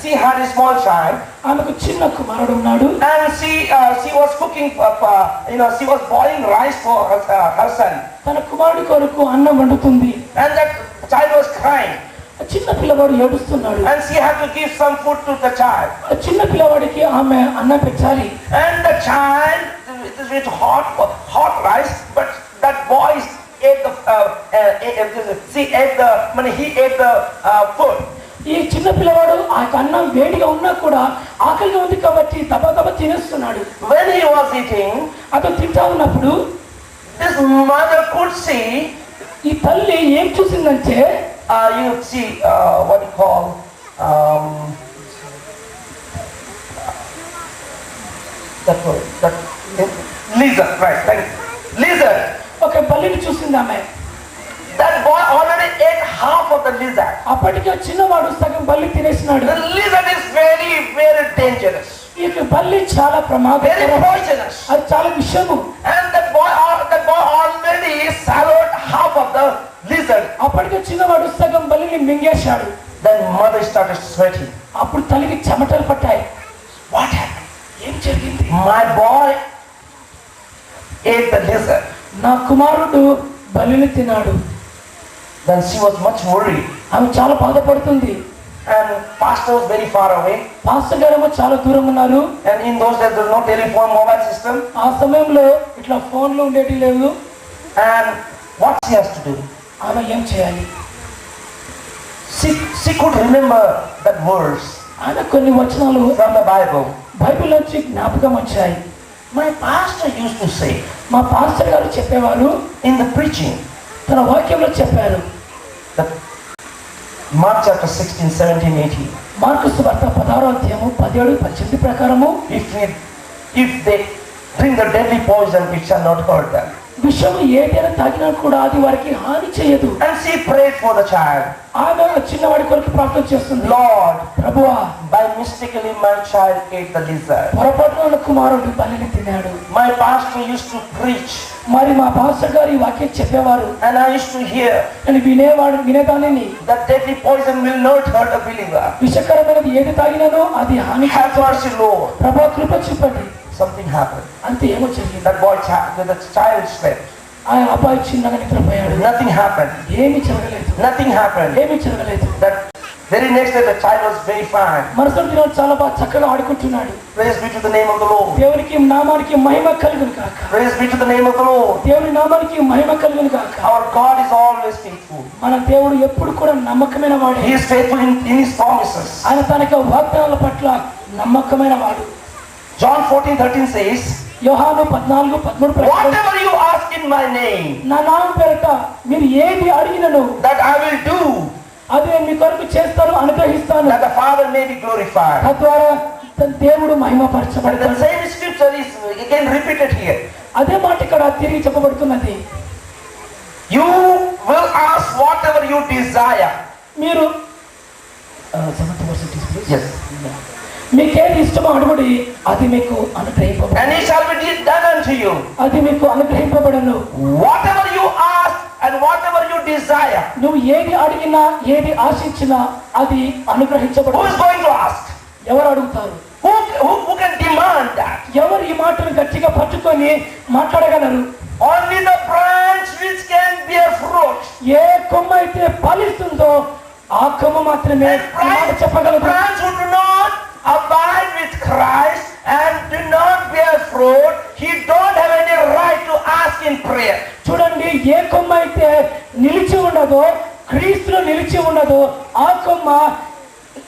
she had a small child, ఆమెకు చిన్న కుమారుడు ఉన్నాడు. and she was cooking, she was boiling rice for her son, తన కుమారుడి కొరకు అన్నం వండుతుంది. and that child was crying, ఆ చిన్న పిల్లవాడు ఏడుస్తున్నాడు. and she had to give some food to the child, ఆ చిన్న పిల్లవాడికి ఆమె అన్నం పెట్టాలి. and the child, it is with hot rice, but that boy ate he ate the food. ఈ చిన్న పిల్లవాడు ఆ అన్నం వేడిగా ఉన్నా కూడా ఆకలిగా ఉంది కాబట్టి దబదబా తినేస్తున్నాడు. When he was eating, అతను తింటా ఉన్నప్పుడు this mother could see, ఈ తల్లి ఏం చూసిందంటే, you see what you call that lizard, right? Like lizard. ఒక బల్లిని చూసింది ఆమె. That boy already ate half of the lizard. అప్పటికే చిన్నవాడు సగం బల్లి తినేసినాడు. The lizard is very, very dangerous, ఈ బల్లి చాలా very ప్రమాదకరం, poisonous, అది చాలా విషము. and that boy already swallowed half of the lizard. అప్పటికే చిన్నవాడు సగం బల్లిని మింగేశాడు. Then mother started sweating. అప్పుడు తల్లికి చెమటలు పట్టాయి. What happened? ఏం జరిగింది? My boy ate the lizard. నా కుమారుడు బల్లిని తిన్నాడు. Then she was much worried. ఆమె చాలా బాధపడుతుంది. And pastor was very far away. Pastor గారేమో చాలా దూరం ఉన్నారు. And in those days there was no telephone, mobile system. ఆ సమయంలో ఇట్లా ఫోన్లు ఉండేటి లేవు. And what she has to do? ఆమె ఏం చేయాలి? She could remember that verse ఆమె కొన్ని వచనాలు from the Bible. బైబిల్ నుంచి జ్ఞాపకం వచ్చాయి. My pastor used to say మా పాస్టర్ గారు చెప్పేవారు, in the preaching, తన వాక్యంలో చెప్పారు. that Mark chapter 16, 17, 18. మార్కు సువార్త 16వ అధ్యాయము 17, 18 ప్రకారము, If they drink the deadly poison, it shall not hurt them. విషము ఏదైనా తాగినా కూడా అది వారికి హాని చేయదు. And she prayed for the child. ఆమె చిన్నవాడి కొరకు ప్రార్థన చేస్తుంది. Lord, ప్రభువా, by mistakenly my child ate the lizard. పొరపాటున నా కుమారుడు బలిని తిన్నాడు. My pastor used to preach. మరి మా పాస్టర్ గారు ఈ వాక్యం చెప్పేవారు. And I used to hear నేను వినేదానిని. that deadly poison will not hurt a believer. విషకరమైనది ఏది తాగినానో అది హాని Have mercy, Lord. ప్రభా కృప చూపండి. Something happened. అంతే ఏమో జరిగింది. That the child slept. ఆ అబ్బాయి చిన్నగా నిద్రపోయాడు. Nothing happened. ఏమీ జరగలేదు. Nothing happened. ఏమీ జరగలేదు. That very next day the child was very fine. మరుసటి దినం చాలా బాగా చక్కగా ఆడుకుంటున్నాడు. Praise be to the name of the Lord. దేవునికి నామానికి మహిమ కలుగును గాక. Praise be to the name of the Lord. దేవుని నామానికి మహిమ కలుగును గాక. Our God is always faithful. మన దేవుడు ఎప్పుడు కూడా నమ్మకమైన వాడే. He is faithful in his promises. ఆయన తన యొక్క వాగ్దానాల పట్ల నమ్మకమైన వాడు. John 14:13 says, యోహాను 14:13 ప్రకారం, whatever you ask in my name, నా నామం పేరట మీరు ఏది అడిగినను that I will do, అదే మీ కొరకు చేస్తాను, అనుగ్రహిస్తాను. that the Father may be glorified. తద్వారా దేవుడు And the మహిమపరచబడతాడు. same scripture is again repeated here. అదే మాట ఇక్కడ తిరిగి చెప్పబడుతున్నది. You will ask whatever you desire. మీరు Yes. మీకేది ఇష్టమో అడుగుడి, అది మీకు అనుగ్రహింపబడు. And it shall be done unto you. అది మీకు అనుగ్రహింపబడును. Whatever you ask and whatever you desire. నువ్వు ఏది అడిగినా ఏది ఆశించినా అది Who అనుగ్రహించబడు. is going to ask? ఎవరు అడుగుతారు? Who can demand that? ఎవరు ఈ మాటను గట్టిగా పట్టుకొని మాట్లాడగలరు? Only the branch which can bear fruit. ఏ కొమ్మ అయితే ఫలిస్తుందో ఆ కొమ్మ మాత్రమే ఈ మాట చెప్పగలదు. Branch who do not abide with Christ and do not bear fruit, he don't have any right to ask in prayer. చూడండి, ఏ కొమ్మ అయితే నిలిచి ఉన్నదో, క్రీస్తులో నిలిచి ఉన్నదో ఆ కొమ్మ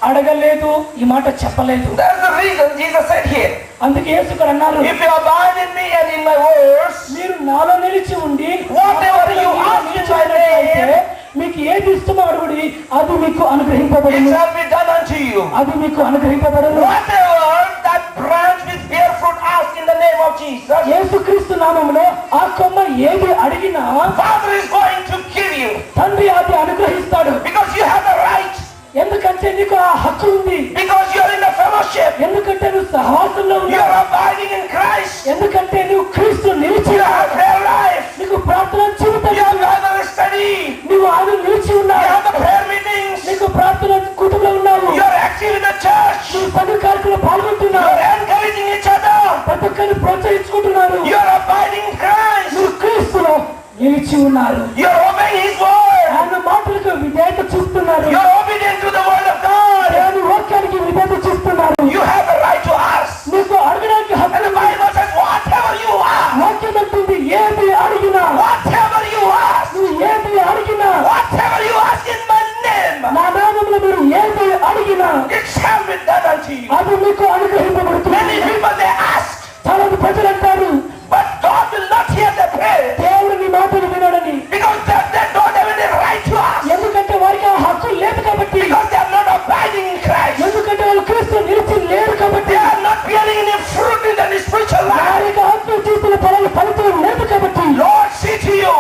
అడగలేదు, ఈ మాట చెప్పలేదు. That's the reason Jesus said here. అందుకే యేసు ఇక్కడ అన్నారు, If you abide in me and in my words, మీరు నాలో నిలిచి ఉండి whatever you ask in my name, మీకు ఏది ఇష్టమో అడుగుడి, అది మీకు it అనుగ్రహింపబడును. shall be done unto you. అది మీకు అనుగ్రహింపబడును. Whatever that branch with bear fruit ask in the name of Jesus, యేసుక్రీస్తు నామములో ఆ కొమ్మ ఏది అడిగినా Father is going to give you, తండ్రి అది అనుగ్రహిస్తాడు. because you have the right, ఎందుకంటే నీకు ఆ హక్కు ఉంది. because you are in the fellowship, ఎందుకంటే నువ్వు సహవాసంలో you ఉన్నావు. are abiding in Christ, ఎందుకంటే నువ్వు క్రీస్తు నిలిచి you have ఉన్నావు. prayer life, నీకు ప్రార్థన జీవితం you have ఉంది. Bible study, నువ్వు ఆయన నిలిచి you ఉన్నావు. have the prayer meetings, నీకు ప్రార్థన కుటుంబంలో ఉన్నావు. you are active in the church, నువ్వు సంఘ కార్యక్రమంలో you పాల్గొంటున్నావు. are encouraging each other, ప్రతి ఒక్కరిని ప్రోత్సహించుకుంటున్నారు. you are abiding in Christ, నువ్వు క్రీస్తులో నిలిచి ఉన్నారు. you are obeying His word, ఆయన మాటలకు విధేయత చూపుతున్నారు. you are obedient to the word of God, దేవుని వాక్యానికి విధేయత చూపుతున్నారు. you have the right to ask. నీకు అడగడానికి హక్కు And the ఉంది. Bible says, whatever you ask, వాక్యం అంటుంది, ఏది అడిగినా, whatever you ask, నువ్వు ఏది అడిగినా, whatever you ask in my name, నా నామములో మీరు ఏది అడిగినా it shall be done unto you. అది మీకు అనుగ్రహింపబడుతుంది. Many people they ask, చాలా మంది ప్రజలు అంటారు, but God will not hear their prayer దేవుడు నీ మాటలు వినడని. because they don't have any right to ask, ఎందుకంటే వారికి ఆ హక్కు లేదు కాబట్టి. because they are not abiding in Christ, ఎందుకంటే వాళ్ళు క్రీస్తు నిలిచి లేరు కాబట్టి. they are not bearing any fruit in their spiritual life. వారికి ఆత్మ జీవితంలో ఫలితం లేదు కాబట్టి. Lord, see to you,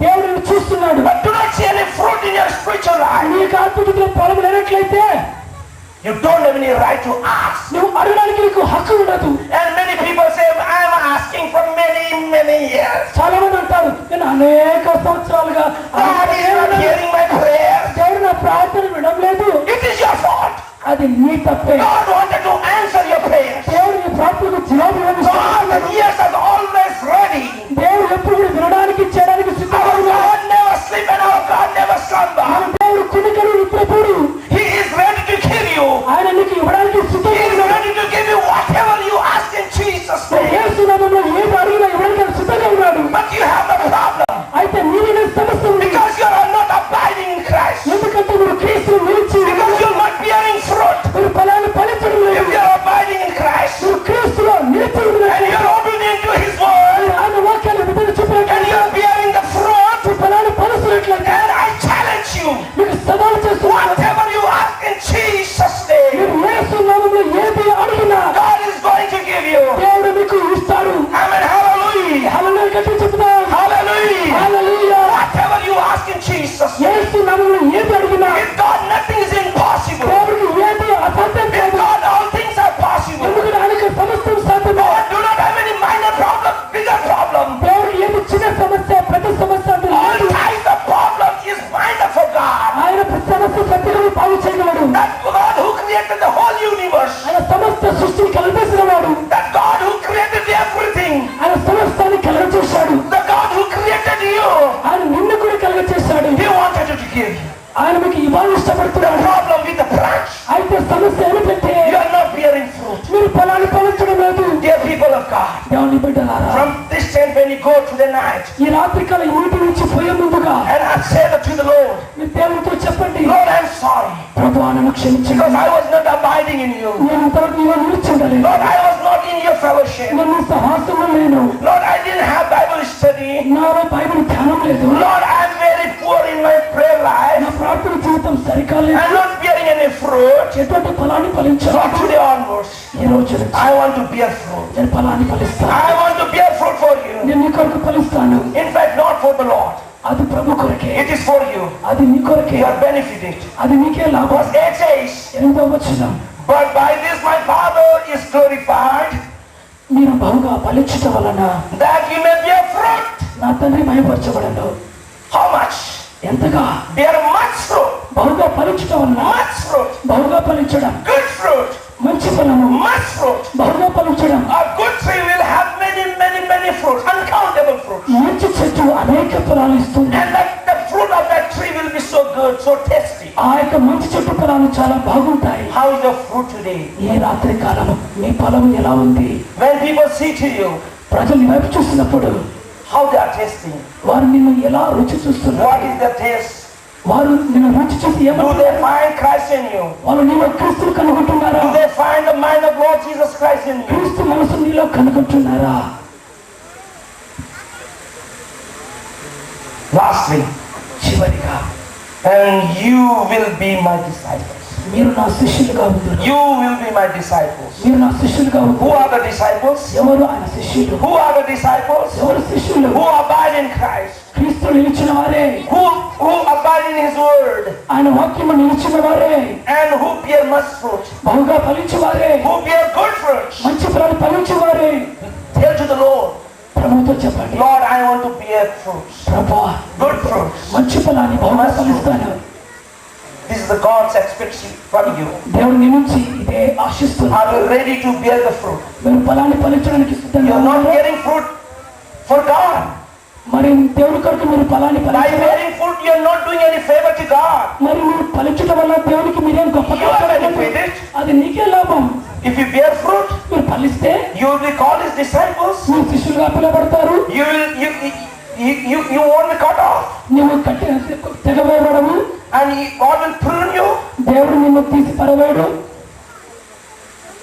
దేవుడు నిన్ను చూస్తున్నాడు. but do not see any fruit in your spiritual life. నీకు ఆత్మ జీవితంలో ఫలం లేనట్లయితే You don't have any right to ask. నువ్వు అడగడానికి నీకు హక్కు ఉండదు. And many people say, I am asking for many years. చాలా మంది అంటారు, నేను అనేక సంవత్సరాలుగా God is not hearing my prayers. దేవుడు నా ప్రార్థన వినడం లేదు. It is your fault. అది నీ తప్పే. God wanted to answer your prayers. దేవుడు నీ ప్రార్థనకు జవాబు God, ఇవ్వడానికి the ears are always ready. దేవుడు ఎప్పుడు వినడానికి చేయడానికి Our సిద్ధంగా ఉన్నాడు. God never sleep and our God never of God, దేవుని బిడ్డలారా, from this time when you go to the night, ఈ రాత్రికాల ఇంటి నుంచి పోయే ముందుగా and I say that to the Lord, మీరు దేవునితో చెప్పండి, Lord, I'm sorry, ప్రభువా నన్ను క్షమించండి, because I was not abiding in you. నేను అంతవరకు నీలో నిలిచిండలేదు, Lord, I was not in your fellowship. నేను నీ సహవాసంలో లేను, Lord, I didn't have Bible study. నాలో బైబిల్ ధ్యానం లేదు, Lord, I'm very poor in my prayer life. నా ప్రార్థన జీవితం సరిగా లేదు, I'm not bearing any fruit. ఎటువంటి ఫలాన్ని From ఫలించాలి. today onwards, ఈ రోజు నుంచి I want to bear fruit. నేను ఫలాన్ని ఫలిస్తాను, I want to bear fruit for you. నేను నీ కొరకు ఫలిస్తాను. In fact, not for the Lord. అది ప్రభు కొరకే, It is for you. అది నీ కొరకే, You are benefited. అది నీకే లాభం. Verse 8 says, 8వ వచనం, but by this my Father is glorified, మీరు బహుగా ఫలించటం వలన that you may bear fruit. నా తండ్రి మహిమపరచబడను. How much? ఎంతగా? Bear much fruit. బహుగా ఫలించటం వలన, Much fruit. బహుగా ఫలించడం, Good fruit. మంచి ఫలము, Much fruit. బహుగా ఫలించడం. A good tree will have many fruits, uncountable fruits. మంచి చెట్టు అనేక ఫలాలు ఇస్తుంది. And the fruit of that tree will be so good, so tasty. ఆ యొక్క మంచి చెట్టు ఫలాలు చాలా బాగుంటాయి. How is the fruit today? ఈ రాత్రి కాలం మీ ఫలం ఎలా ఉంది? When people see to you, ప్రజలు నీ వైపు చూసినప్పుడు how they are tasting? వారు నిన్ను ఎలా రుచి చూస్తున్నారు? What is their taste? వారు నిన్ను రుచి చూసి Do ఏమంటారు? they find Christ in you? వాళ్ళు నీలో క్రీస్తును కనుగొంటున్నారా? Do they find the mind of Lord Jesus Christ in you? క్రీస్తు మనసు నీలో కనుగొంటున్నారా? Lastly, చివరిగా, and you will be my disciples. మీరు నా శిష్యులుగా ఉందరు. You will be my disciples. మీరు నా శిష్యులుగా Who ఉందరు. are the disciples? ఎవరు ఆయన శిష్యులు? Who are the disciples? ఎవరు శిష్యులు? Who abide in Christ. క్రీస్తు నిలిచిన వారే, Who abide in His word. ఆయన వాక్యము నిలిచిన వారే, And who bear much fruit. బహుగా ఫలించే వారే, Who bear good fruits. మంచి ఫలాలు ఫలించే వారే. Tell to the Lord, ప్రభుతో చెప్పండి, Lord, I want to bear fruits. ప్రభువా Good fruits. మంచి ఫలాన్ని బహుగా ఫలిస్తాను. This is the God's expectation from you. దేవుడు నీ నుంచి ఇదే ఆశిస్తున్నాడు. Are you ready to bear the fruit? మీరు ఫలాన్ని ఫలించడానికి You సిద్ధంగా are not ఉన్నారా? bearing fruit for God. మరి దేవుడి కొరకు మీరు ఫలాన్ని By ఫలించారా? bearing fruit, you are not doing any favor to God. మరి మీరు ఫలించడం వల్ల దేవునికి మీరేం గొప్ప You are benefited. అది నీకే లాభం. If you bear fruit, మీరు ఫలిస్తే you will be called His disciples. మీరు శిష్యులుగా పిలబడతారు. You won't be cut off. నువ్వు కట్టి తెగవేయబడము. And God will prune you. దేవుడు నిన్ను తీసి పరవేయడు.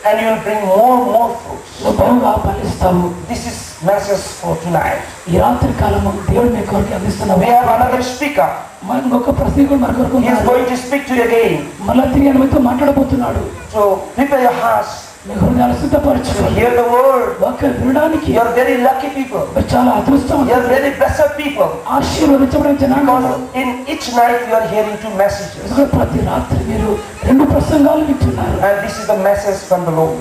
And you will bring more fruits. నువ్వు బహుగా ఫలిస్తావు. This is message for tonight. ఈ రాత్రి కాలము దేవుడు మీ కొరకు అందిస్తున్న We have another speaker. మరి ఇంకొక ప్రసంగుడు మన కొరకు He is ఉన్నాడు. going to speak to you again. మళ్ళా తిరిగి మీతో మాట్లాడబోతున్నాడు. So prepare your hearts మీ హృదయాలు to సిద్ధపరచుకోండి. hear the word. వాక్యం వినడానికి You are very lucky people. మీరు చాలా అదృష్టం. You are very blessed people. ఆశీర్వదించబడిన జనాంగం. Because in each night you are hearing two messages. ఎందుకంటే ప్రతి రాత్రి మీరు 2 ప్రసంగాలు వింటున్నారు. And this is the message from the Lord.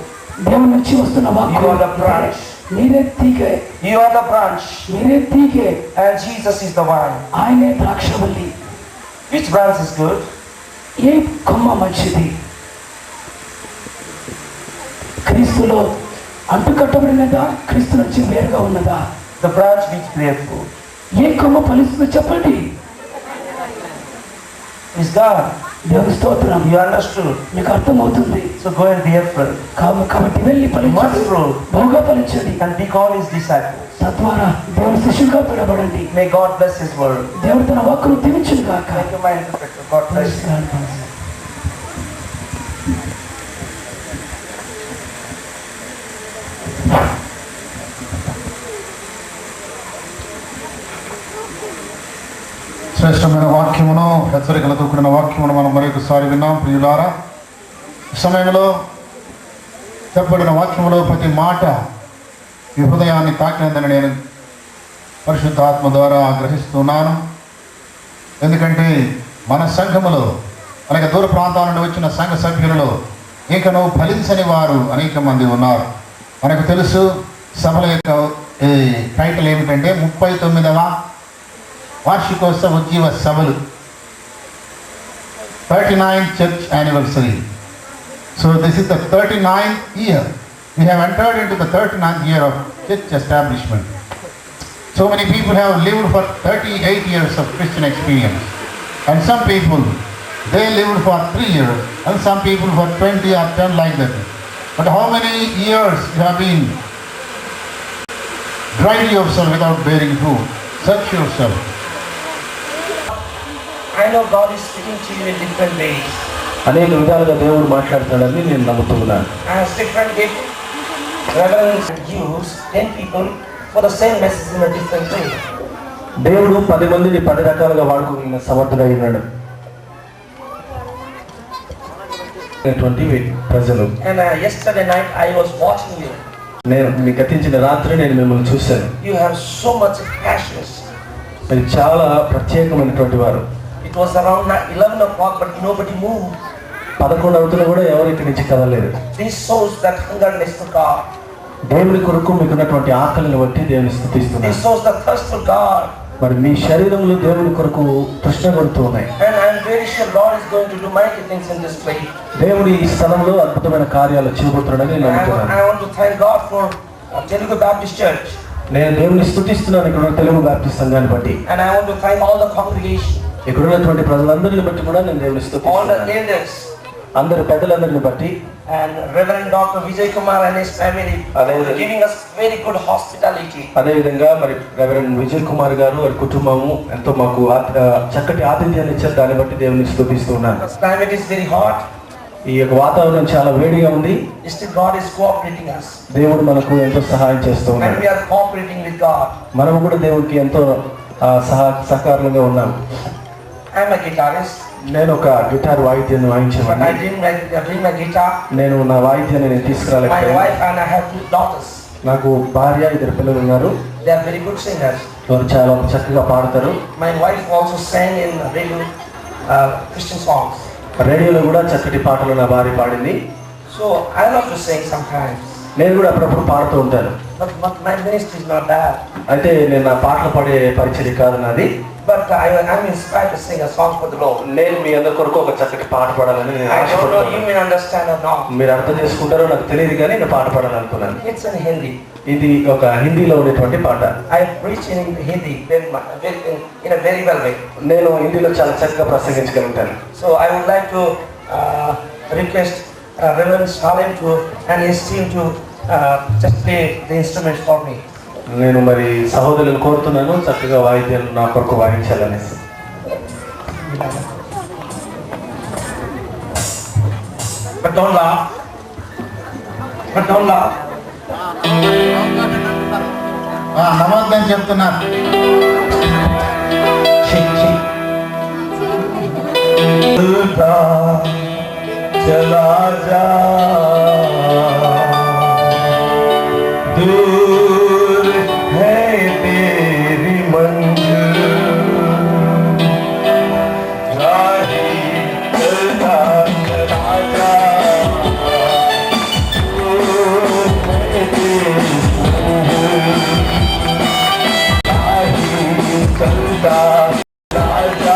దేవుని నుంచి వస్తున్న You వాక్యం. are the branch. మీరే తీగె, You are the branch. మీరే తీగె, And Jesus is the vine. ఆయనే ద్రాక్షవల్లి. Which branch is good? ఏ కొమ్మ మంచిది? క్రీస్తులో అంటుకట్టబడినదా, క్రీస్తు నుంచి వేరుగా ఉన్నదా? The branch which bear fruit. ఏ కొమ్మ ఫలిస్తుందో చెప్పండి. Is God. దేవుని స్తోత్రం. You understood? మీకు అర్థమవుతుంది. So go and bear fruit. కాబట్టి వెళ్ళి Much ఫలించండి, fruit. బహుగా ఫలించండి. And be called His disciples. తద్వారా దేవుని శిష్యులుగా పిలవబడండి. May God bless His word. దేవుడు తన వాక్కును దీవించును గాక. Thank you, my interpreter. God bless you. శ్రేష్టమైన వాక్యమును, హెచ్చరికలతో కూడిన వాక్యమును మనం మరొకసారి విన్నాం. ప్రియులారా, ఈ సమయంలో చెప్పబడిన వాక్యములో ప్రతి మాట ఈ హృదయాన్ని తాకినందని నేను పరిశుద్ధాత్మ ద్వారా గ్రహిస్తున్నాను. ఎందుకంటే మన సంఘములో అనేక దూర ప్రాంతాల నుండి వచ్చిన సంఘ సభ్యులలో ఇంకనూ ఫలించని వారు అనేక మంది ఉన్నారు. మనకు తెలుసు సభల యొక్క ఈ టైటిల్ ఏమిటంటే 39వ వార్షికోత్సవ ఉజ్జీవ సభలు, 39th church anniversary. So this is the 39th year. We have entered into the 39th year of church establishment. So many people have lived for 38 years of Christian experience, and some people they lived for 3 years, and some people for 20 or 10 like that. But how many years you have been Hide yourself without bearing fruit. Search yourself. I know God is speaking to you in different ways. అనేక విధాలుగా దేవుడు మాట్లాడుతున్నాడని నేను నమ్ముతున్నాను. As different gifts, reverends use 10 people for the same message in a different way. దేవుడు 10 మందిని 10 రకాలుగా వాడుకోగలిగిన సమర్థుడై ఉన్నాడు. ప్రజలు. And yesterday night I was watching you. నేను మీ గతించిన రాత్రి నేను మిమ్మల్ని చూశాను. You have so much passion. మీరు చాలా ప్రత్యేకమైనటువంటి వారు. It was around 11 o'clock, but nobody moved. 11 అవుతున్నా కూడా ఎవరు ఇక్కడి నుంచి కదలలేదు. This shows that hungerness for God. దేవుని కొరకు మీకున్నటువంటి ఆకలిని బట్టి దేవుని స్తుతిస్తున్నాను. This shows the thirst for God. మరి మీ శరీరంలో దేవుని కొరకు తృష్ణ కొడుతూ ఉన్నాయి. And I am very sure Lord is going to do mighty things in this place. దేవుడు ఈ స్థలంలో అద్భుతమైన కార్యాలు చేయబోతున్నాడని నమ్ముతున్నాను. I want to thank God for Telugu Baptist Church. నేను దేవుని స్తుతిస్తున్నాను ఇక్కడ తెలుగు బాప్టిస్ట్ సంఘాన్ని బట్టి. And I want to thank all the congregation. ఇక్కడ ఉన్నటువంటి ప్రజలందరిని బట్టి కూడా నేను దేవుని All the స్తుతిస్తున్నాను. elders. అందరి పెద్దలందరిని బట్టి And Reverend Dr. Vijay Kumar and his family for giving us very good hospitality. అదేవిధంగా మరి రెవరెండ్ విజయ్ కుమార్ గారు వారి కుటుంబము ఎంతో మాకు చక్కటి ఆతిథ్యాన్ని ఇచ్చారు. దాన్ని బట్టి దేవుని స్తుతిస్తున్నాను. This climate is very hot. ఈ యొక్క వాతావరణం చాలా వేడిగా ఉంది. Still God is cooperating us. దేవుడు మనకు ఎంతో సహాయం చేస్తూ And ఉన్నాడు. we are cooperating with God. మనము కూడా దేవుడికి ఎంతో సహకారంగా ఉన్నాము. I am a guitarist. నేను ఒక గిటార్ వాయిద్యాన్ని But I వాయించేవాడిని. didn't bring my guitar. నేను నా వాయిద్యాన్ని నేను My తీసుకురాలేకపోయాను. wife and I have 2 daughters. నాకు భార్య 2 పిల్లలు ఉన్నారు. They are very good singers. వారు చాలా చక్కగా పాడతారు. My wife also sang in radio Christian songs. రేడియోలో కూడా చక్కటి పాటలు నా భార్య పాడింది. So I love to sing sometimes. నేను కూడా అప్పుడప్పుడు పాడుతూ ఉంటాను. But my ministry is not that. అయితే నేను నా పాటలు పాడే పరిచయం కాదు నాది. But I'm inspired to sing a song for the Lord. నేను మీ అందరి కొరకు ఒక చక్కటి పాట పాడాలని నేను I don't know you ఆశపడుతున్నాను. may understand or not. మీరు అర్థం చేసుకుంటారో నాకు తెలియదు కానీ నేను పాట పాడాలనుకున్నాను. It's in Hindi. ఇది ఒక హిందీలో ఉండేటువంటి పాట. I preach in Hindi in a very well way. నేను హిందీలో చాలా చక్కగా ప్రసంగించగలుగుతాను. So I would like to request Reverend Salim and his team to just play the instruments for me. నేను మరి సహోదరులను కోరుతున్నాను చక్కగా వాయిద్యాలు నా కొరకు వాయించాలనేసి. But don't laugh. But don't laugh. నమ్మద్దని చెప్తున్నారు. चला जा दूर है तेरी मंजिल राही चलता चला जा दूर है तेरी मंजिल राही चलता चला जा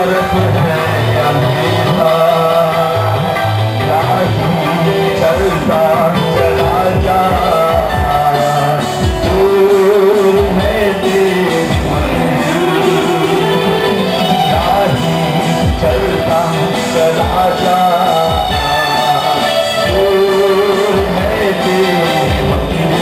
बर्फ है अंधेरा, राही चलता चला जा, दूर है तेरी मंजिल, राही चलता चला जा, दूर है तेरी मंजिल।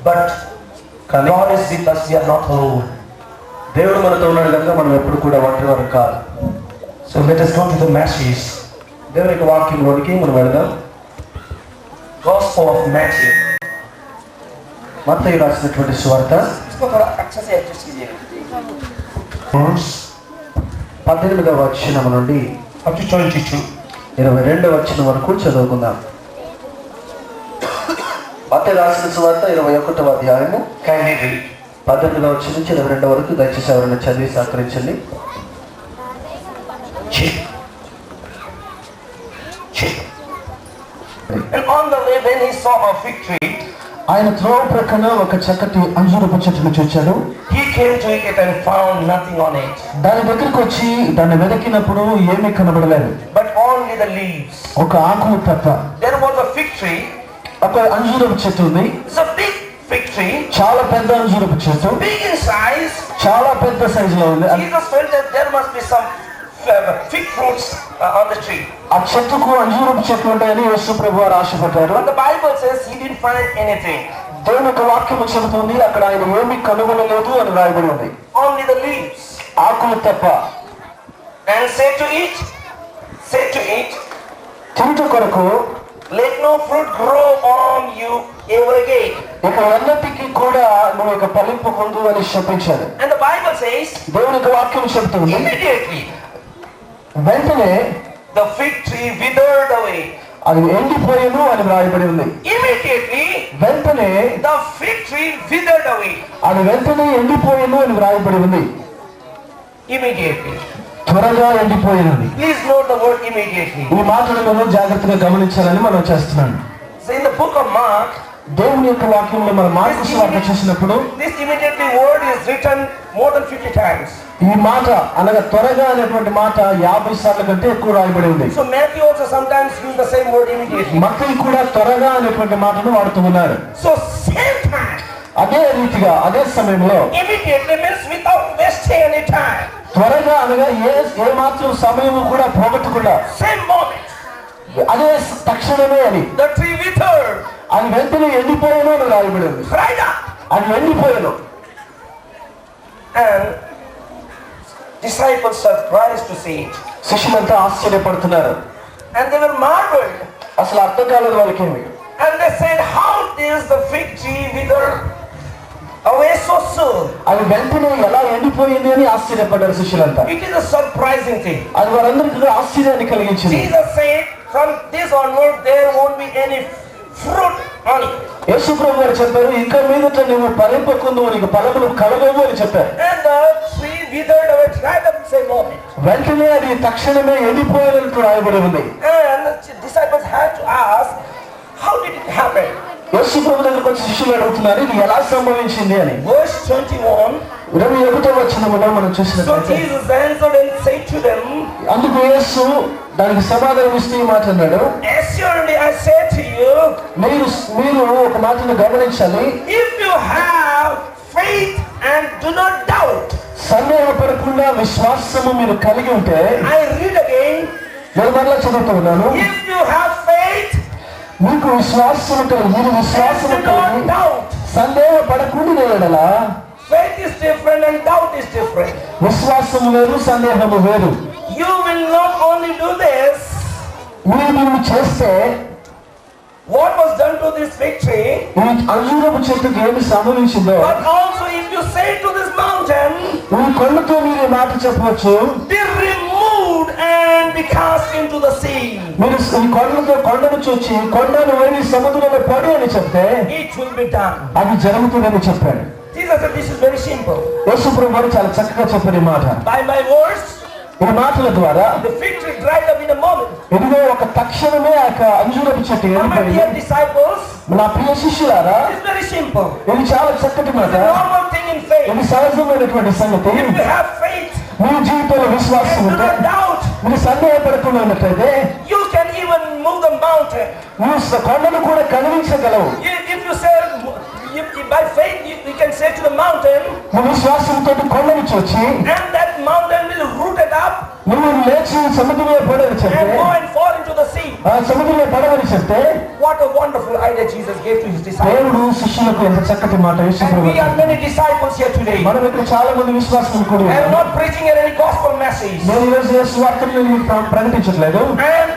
But God is with us, we are not alone. దేవుడు మనతో ఉన్నాడు కనుక మనం ఎప్పుడు కూడా ఒంటరి వారు కాదు. So let us go to the message. దేవుని యొక్క వాక్యంలోనికి మనం వెళదాం. Gospel of Matthew. మత్తయి రాసినటువంటి సువార్త इसको थोड़ा अच्छे से एडजस्ट कीजिएगा. 18వ వచనం నుండి Up to 22. 22వ వచనం వరకు చదువుకుందాం. మత్తయి రాసిన సువార్త 21వ అధ్యాయము Kindly read. 18వ వచనం నుంచి 22 వరకు దయచేసి ఎవరైనా చదివి సహకరించండి. And on the way when he saw a fig tree, ఆయన త్రోవ ప్రక్కన ఒక చక్కటి అంజూరపు చెట్టును చూచాడు. he came to it and found nothing on it, దాని దగ్గరికి వచ్చి దాన్ని వెతికినప్పుడు ఏమీ కనబడలేదు, but only the leaves. ఒక ఆకులు తప్ప. There was a fig tree. ఒక అంజూరపు చెట్టు ఉంది, It's a big fig tree, చాలా పెద్ద అంజూరపు చెట్టు, big in size. చాలా పెద్ద సైజులో ఉంది. Jesus felt that there must be some fig fruits on the tree. ఆ చెట్టుకు అంజూరపు చెట్లు ఉంటాయని యేసు ప్రభువారు ఆశపడ్డారు. But the Bible says he didn't find anything, దేవుని యొక్క వాక్యం చెబుతుంది అక్కడ ఆయన ఏమీ కనుగొనలేదు అని రాయబడి ఉంది, only the leaves. ఆకులు తప్ప. And said to it, తింట కొరకు let no fruit grow on you ever again. ఇక ఎన్నటికీ కూడా నువ్వు ఇక ఫలింపు పొందు అని శపించాడు. And the Bible says, దేవుని యొక్క వాక్యం చెబుతుంది immediately వెంటనే the fig tree withered away. అది ఎండిపోయేను అని రాయబడి ఉంది. Immediately వెంటనే the fig tree withered away. అది వెంటనే ఎండిపోయేను అని రాయబడి ఉంది. Immediately. త్వరగా ఎండిపోయినది. Please note the word immediately. ఈ మాటలను జాగ్రత్తగా గమనించాలని మనం చేస్తున్నాను. So in the book of Mark, దేవుని యొక్క వాక్యంలో మనం మార్కు సువార్త చేసినప్పుడు this immediately word is written more than 50 times. ఈ మాట అనగా త్వరగా అనేటువంటి మాట 50 సార్లు కంటే ఎక్కువ రాయబడి ఉంది. So Matthew also sometimes use the same word immediately. మత్తయి కూడా త్వరగా అనేటువంటి మాటను వాడుతూ ఉన్నారు. So same time. అదే రీతిగా అదే సమయంలో Immediately means without wasting any time. త్వరగా అనగా ఏ మాత్రం సమయం కూడా పోగొట్టకుండా, same moment, అదే తక్షణమే అని, the tree withered, అది వెంటనే ఎండిపోయాను అని రాయబడి ఉంది. dried up. అది ఎండిపోయాను. And disciples surprised to see it. శిష్యులంతా ఆశ్చర్యపడుతున్నారు. And they were marveled. అసలు అర్థం కాలేదు వాళ్ళకేమి. And they said, how is the fig tree withered away so soon? అది వెంటనే ఎలా ఎండిపోయింది అని ఆశ్చర్యపడ్డారు శిష్యులంతా. It is a surprising thing. అది వారందరికీ ఆశ్చర్యాన్ని కలిగించింది. Jesus said, from this onward there won't be any fruit on it. యేసు ప్రభు గారు చెప్పారు, ఇక మీదట నువ్వు ఫలింపకుందు, నీకు ఫలములు కలగవు అని చెప్పారు. And the tree withered away, dried up the same moment. వెంటనే అది తక్షణమే ఎండిపోయినట్టు రాయబడి ఉంది. And the disciples had to ask, how did it happen? యేసు ప్రభు దగ్గరకు వచ్చి శిష్యులు అడుగుతున్నారు, ఇది ఎలా సంభవించింది అని. Verse 21. 21వ వచనములో మనం So చూసినట్లయితే, Jesus answered and said to them, అందుకు యేసు దానికి సమాధానం ఇస్తూ ఈ మాట అన్నాడు, assuredly I say to you, మీరు ఒక మాటను గమనించాలి. if you have faith and do not doubt. సందేహపడకుండా విశ్వాసము మీరు కలిగి ఉంటే, I read again. నేను మరలా చదువుతూ ఉన్నాను, If you have faith మీకు విశ్వాసము కలిగి, మీరు and విశ్వాసము do not కలిగి doubt. సందేహపడకుండా ఎడలా, Faith is different and doubt is different. విశ్వాసము వేరు, సందేహము వేరు. You will not only do this, మీరు దీన్ని చేస్తే, what was done to this fig tree, ఈ అంజూరపు చెట్టుకి ఏమి సంభవించిందో, but also if you say to this mountain, ఈ కొండతో మీరు ఈ మాట చెప్పవచ్చు, be removed and be cast into the sea, మీరు ఈ కొండను చూచి కొండను వెళ్ళి సముద్రంలో పడి అని చెప్తే it will be done. అది జరుగుతుందని చెప్పాడు. Jesus said this is very simple. యేసు ప్రభు వారు చాలా చక్కగా చెప్పిన మాట. By my words, ఈ మాటల ద్వారా the fig tree dried up in a moment. ఇదిగో ఒక తక్షణమే ఆ అంజూరపు చెట్టు My ఎండిపోయింది. dear disciples, నా ప్రియ శిష్యులారా, it's very simple. ఇది చాలా చక్కటి మాట. It's a normal thing in faith. ఇది సహజమైనటువంటి సంగతి. If you have faith మీ జీవితంలో విశ్వాసం and do ఉంటే, not doubt, మీరు సందేహపడకుండా ఉన్నట్లయితే you can even move the mountain. నువ్వు కొండను కూడా కదిలించగలవు. If you say, by faith, you can say to the mountain, నువ్వు విశ్వాసంతో కొండను చూచి and that mountain will root it up నువ్వు లేచి సముద్రంలో పడవని చెప్తే, and go and fall into the sea. ఆ సముద్రంలో పడవని చెప్తే, What a wonderful idea Jesus gave to his disciples. దేవుడు శిష్యులకు ఎంత చక్కటి మాట యేసు And Prabhu we are many disciples here today. మనం ఇక్కడ చాలా మంది విశ్వాసులు కూడా I am ఉన్నారు. not preaching any gospel message. నేను ఈరోజు యేసు వార్తను మీకు ప్రకటించట్లేదు. I am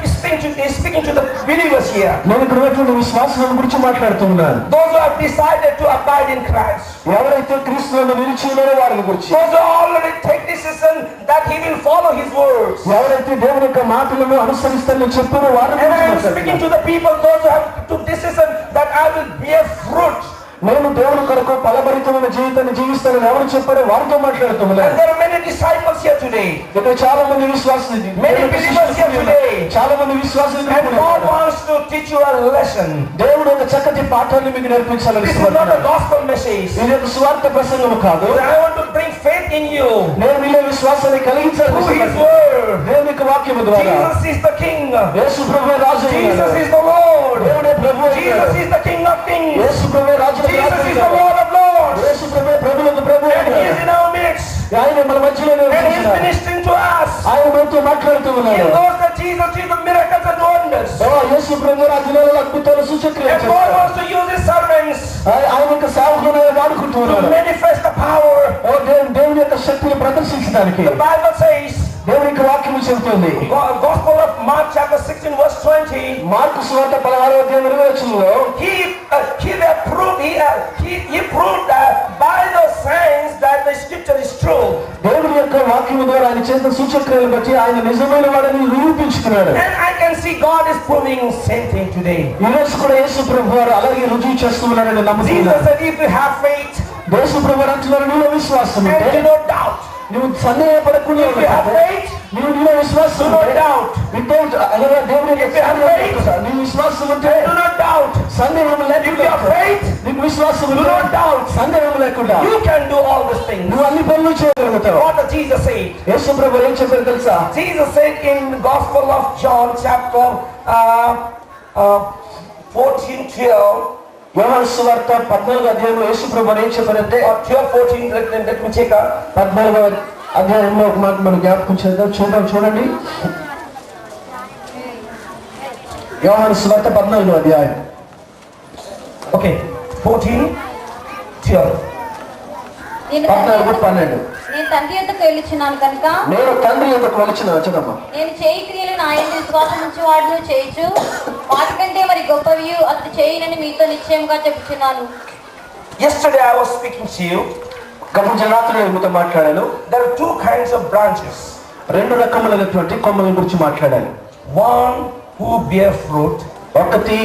speaking to the believers here. నేను ఇక్కడ ఉన్నటువంటి విశ్వాసుల గురించి మాట్లాడుతున్నాను. Those who have decided to abide in Christ. ఎవరైతే క్రీస్తులో నిలిచి ఉన్నారో వారి గురించి. Those who already take decision that he will follow his words. ఎవరైతే దేవుని యొక్క మాటలను అనుసరిస్తారని చెప్పారో వారి And I am గురించి speaking to the people, those who have took decision that I will bear fruit. నేను దేవుని కొరకు ఫలభరితమైన జీవితాన్ని జీవిస్తానని ఎవరు చెప్పారో వారితో మాట్లాడుతున్నాను. And there are many disciples here today. ఇక్కడ చాలా మంది విశ్వాసులు, Many believers here today. చాలా మంది విశ్వాసులు And God wants to teach you a lesson. దేవుడు ఒక చక్కటి పాఠాన్ని మీకు నేర్పించాలని This is not a gospel message. ఇది ఒక స్వార్థ ప్రసంగం కాదు. I want to bring faith in you. నేను మీలో విశ్వాసాన్ని కలిగించాలని Through his word. దేవుని యొక్క వాక్యము ద్వారా. Jesus is the King. యేసు ప్రభువే రాజు అయినాడు. Jesus is the Lord. దేవుడే ప్రభువు Jesus అయినాడు. is the King of kings. యేసు ప్రభువే రాజు Jesus is the Lord of lords. యేసు ప్రభువే ప్రభువులకు ప్రభువు And he is అయినాడు. in our midst. ఆయన మన మధ్యలోనే And he is ఉంటున్నాడు. ministering to us. ఆయన మనతో మాట్లాడుతూ He ఉన్నాడు. knows that Jesus is the miracles and wonders. యేసు ప్రభువు రాజులలో అద్భుతాలు సూచక్రియలు And God చేస్తాడు. wants to use his servants ఆయన యొక్క సేవకులను వాడుకుంటూ to ఉన్నాడు. manifest the power. దేవుని యొక్క శక్తిని ప్రదర్శించడానికి The Bible says, దేవుని యొక్క వాక్యం చెబుతుంది. Gospel of Mark chapter 16 verse 20. Mark సువార్త 16వ అధ్యాయం 20వ వచనంలో he proved that by the signs that the scripture is true. దేవుని యొక్క వాక్యం ద్వారా ఆయన చేసిన సూచక్రియలను బట్టి ఆయన నిజమైన వాడని నిరూపించుకున్నాడు. And I can see God is proving same thing today. ఈ రోజు కూడా యేసు ప్రభు వారు అలాగే రుజువు చేస్తున్నారని Jesus నమ్ముతున్నాను. said, if you have faith యేసు ప్రభు వారు అంటున్నారు, నీలో విశ్వాసం and ఉంటే, do not doubt. నువ్వు సందేహపడకుండా If you have faith, నీవు నీలో విశ్వాసం do not ఉంటే, doubt. without అనగా దేవుని యొక్క If you have faith, సహాయం నీ విశ్వాసం ఉంటే, Do not doubt. సందేహం If లేకుండా, you have faith, నీకు విశ్వాసం do ఉంటే, not doubt. సందేహం లేకుండా You can do all these things. నువ్వు అన్ని పనులు చేయగలుగుతావు. What did Jesus say? యేసు ప్రభు ఏం చెప్పారు తెలుసా? Jesus said in Gospel of John chapter 14:12 యోహాను సువార్త 14వ అధ్యాయంలో యేసు ప్రభు ఏం చెప్పారంటే, or 12:14. Let me check out. 14వ అధ్యాయంలో ఒక మాట మనం జ్ఞాపకం చేద్దాం. చూడండి యోహాను సువార్త 14వ అధ్యాయం. Okay, 14:12. నేను 14:12. నేను తండ్రి యొద్దకు వెళ్ళుచున్నాను కనుక నేను తండ్రి యొద్దకు వెలుచున్నా. చదమ్మా. నేను చేయి క్రియలు నా యందు విశ్వాసం ఉంచి వాడును చేయొచ్చు వాటికంటే మరి గొప్పవి అతడు చేయనని మీతో నిశ్చయముగా చెప్పుచున్నాను. Yesterday I was speaking to you. గతించిన రాత్రి నేను మీతో మాట్లాడాను. There are two kinds of branches. రెండు రకములైనటువంటి కొమ్మల గురించి మాట్లాడాను. One who bear fruit, ఒకటి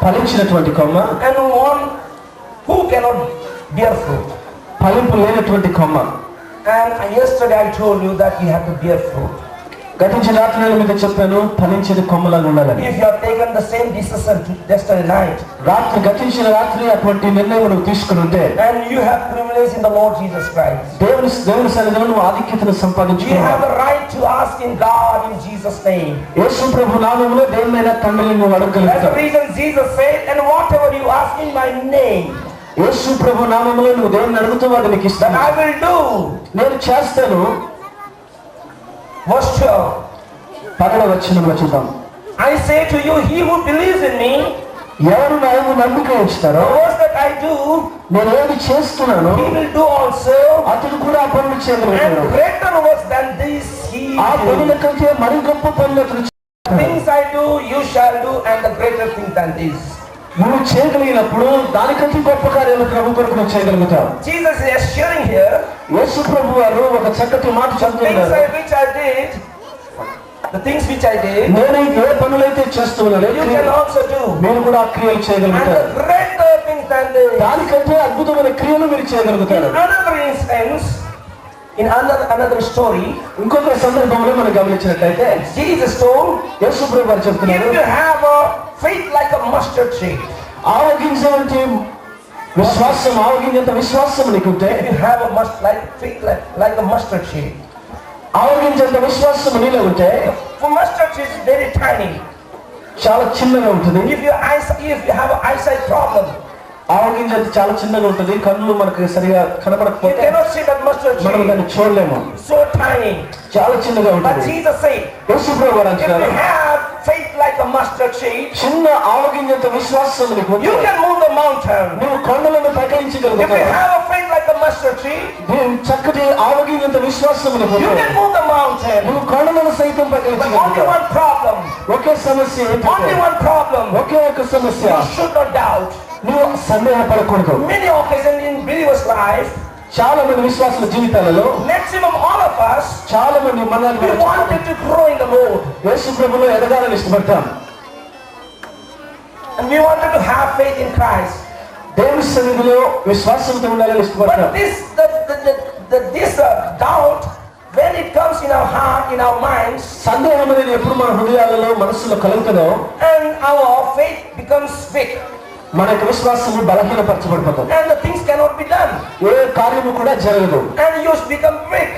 ఫలించినటువంటి కొమ్మ, and one who cannot bear fruit. ఫలింపు లేనటువంటి కొమ్మ. And yesterday I told you that you have to bear fruit. గతించిన రాత్రి నేను మీతో చెప్పాను ఫలించేది కొమ్మలాగా ఉండాలని. If you have taken the same decision yesterday night, గతించిన రాత్రి అటువంటి నిర్ణయం నువ్వు తీసుకుని ఉంటే, and you have privilege in the Lord Jesus Christ, దేవుని సన్నిధిలో నువ్వు ఆధిక్యతను you have సంపాదించుకున్నావు. the right to ask in God in Jesus' name. యేసు ప్రభు నామములో దేవునైనా తండ్రిని నువ్వు That's the అడగగలుగుతావు. reason Jesus said, and whatever you ask in my name, యేసు ప్రభు నామములో నువ్వు దేవుని అడుగుతావు, అది నీకు that ఇస్తాను, I will do. నేను చేస్తాను. Verse 12. 10వ వచనంలో చూద్దాం. I say to you, he who believes in me, ఎవరు నా యందు నమ్మిక ఉంచుతారో, the works that I do, నేను ఏది చేస్తున్నానో he will do also, అతడు కూడా ఆ పనులు చేయగలుగుతాడు. and greater works than this he ఆ పనుల will do. కంటే మరి గొప్ప పనులు అతడు చేస్తాడు. Things I do, you shall do, and the greater things than this. నువ్వు చేయగలిగినప్పుడు దానికంటే గొప్ప కార్యాలు ప్రభు కొరకు నువ్వు చేయగలుగుతావు. Jesus is assuring here, యేసు ప్రభు వారు ఒక చక్కటి మాట things చెప్తున్నారు. which I did, the things which I did, నేను ఏ పనులైతే చేస్తున్నానో you can also do. మీరు కూడా ఆ క్రియలు And చేయగలుగుతారు. the greater things than this. దానికంటే అద్భుతమైన క్రియలు మీరు In చేయగలుగుతారు. another instance, in another story, ఇంకొక సందర్భంలో మనం గమనించినట్లయితే Jesus told, యేసు ప్రభు వారు చెప్తున్నారు, if you have a faith like a mustard seed, ఆవగించే విశ్వాసం, ఆవగించేంత విశ్వాసం నీకుంటే, if you have a faith like a mustard seed, ఆవగించేంత విశ్వాసం నీలో ఉంటే, for mustard seed is very tiny. చాలా చిన్నగా ఉంటుంది. If you have an eyesight problem, ఆవగించేంత చాలా చిన్నగా ఉంటుంది. కన్నులు మనకు సరిగా you కనబడకపోతే cannot see that mustard మనం seed. దాన్ని చూడలేము. So tiny. చాలా చిన్నగా But ఉంటుంది. Jesus said, యేసు ప్రభు వారు if అంటున్నారు, you have faith like a mustard seed, చిన్న ఆవగించేంత విశ్వాసం నీకు ఉంటే, you can move the mountain. నువ్వు కొండలను If you ప్రకటించగలుగుతావు. have a faith like a mustard seed, నువ్వు చక్కటి ఆవగించేంత విశ్వాసం నీకు you ఉంటే, can move the mountain. నువ్వు కొండలను సైతం But only ప్రకటించగలుగుతావు. one problem. ఒకే సమస్య ఏంటంటే, Only one problem. ఒకే ఒక సమస్య, You should not doubt. నువ్వు సందేహపడకూడదు. Many occasions in believers' life, చాలా మంది విశ్వాసుల జీవితాలలో, maximum all of us, చాలా మంది we మనల్ని wanted to grow in the Lord. యేసు ప్రభులో ఎదగాలని ఇష్టపడతాం. And we wanted to have faith in Christ. దేవుని సన్నిధిలో విశ్వాసంతో ఉండాలని ఇష్టపడతాం. But this doubt, when it comes in our heart, in our minds, సందేహం అనేది ఎప్పుడు మన హృదయాలలో, మనసులో కలుగుతుందో, and our faith becomes weak, మన యొక్క విశ్వాసము బలహీనపరచబడిపోతుంది. and the things cannot be done, ఏ కార్యము కూడా జరగదు. and you become weak.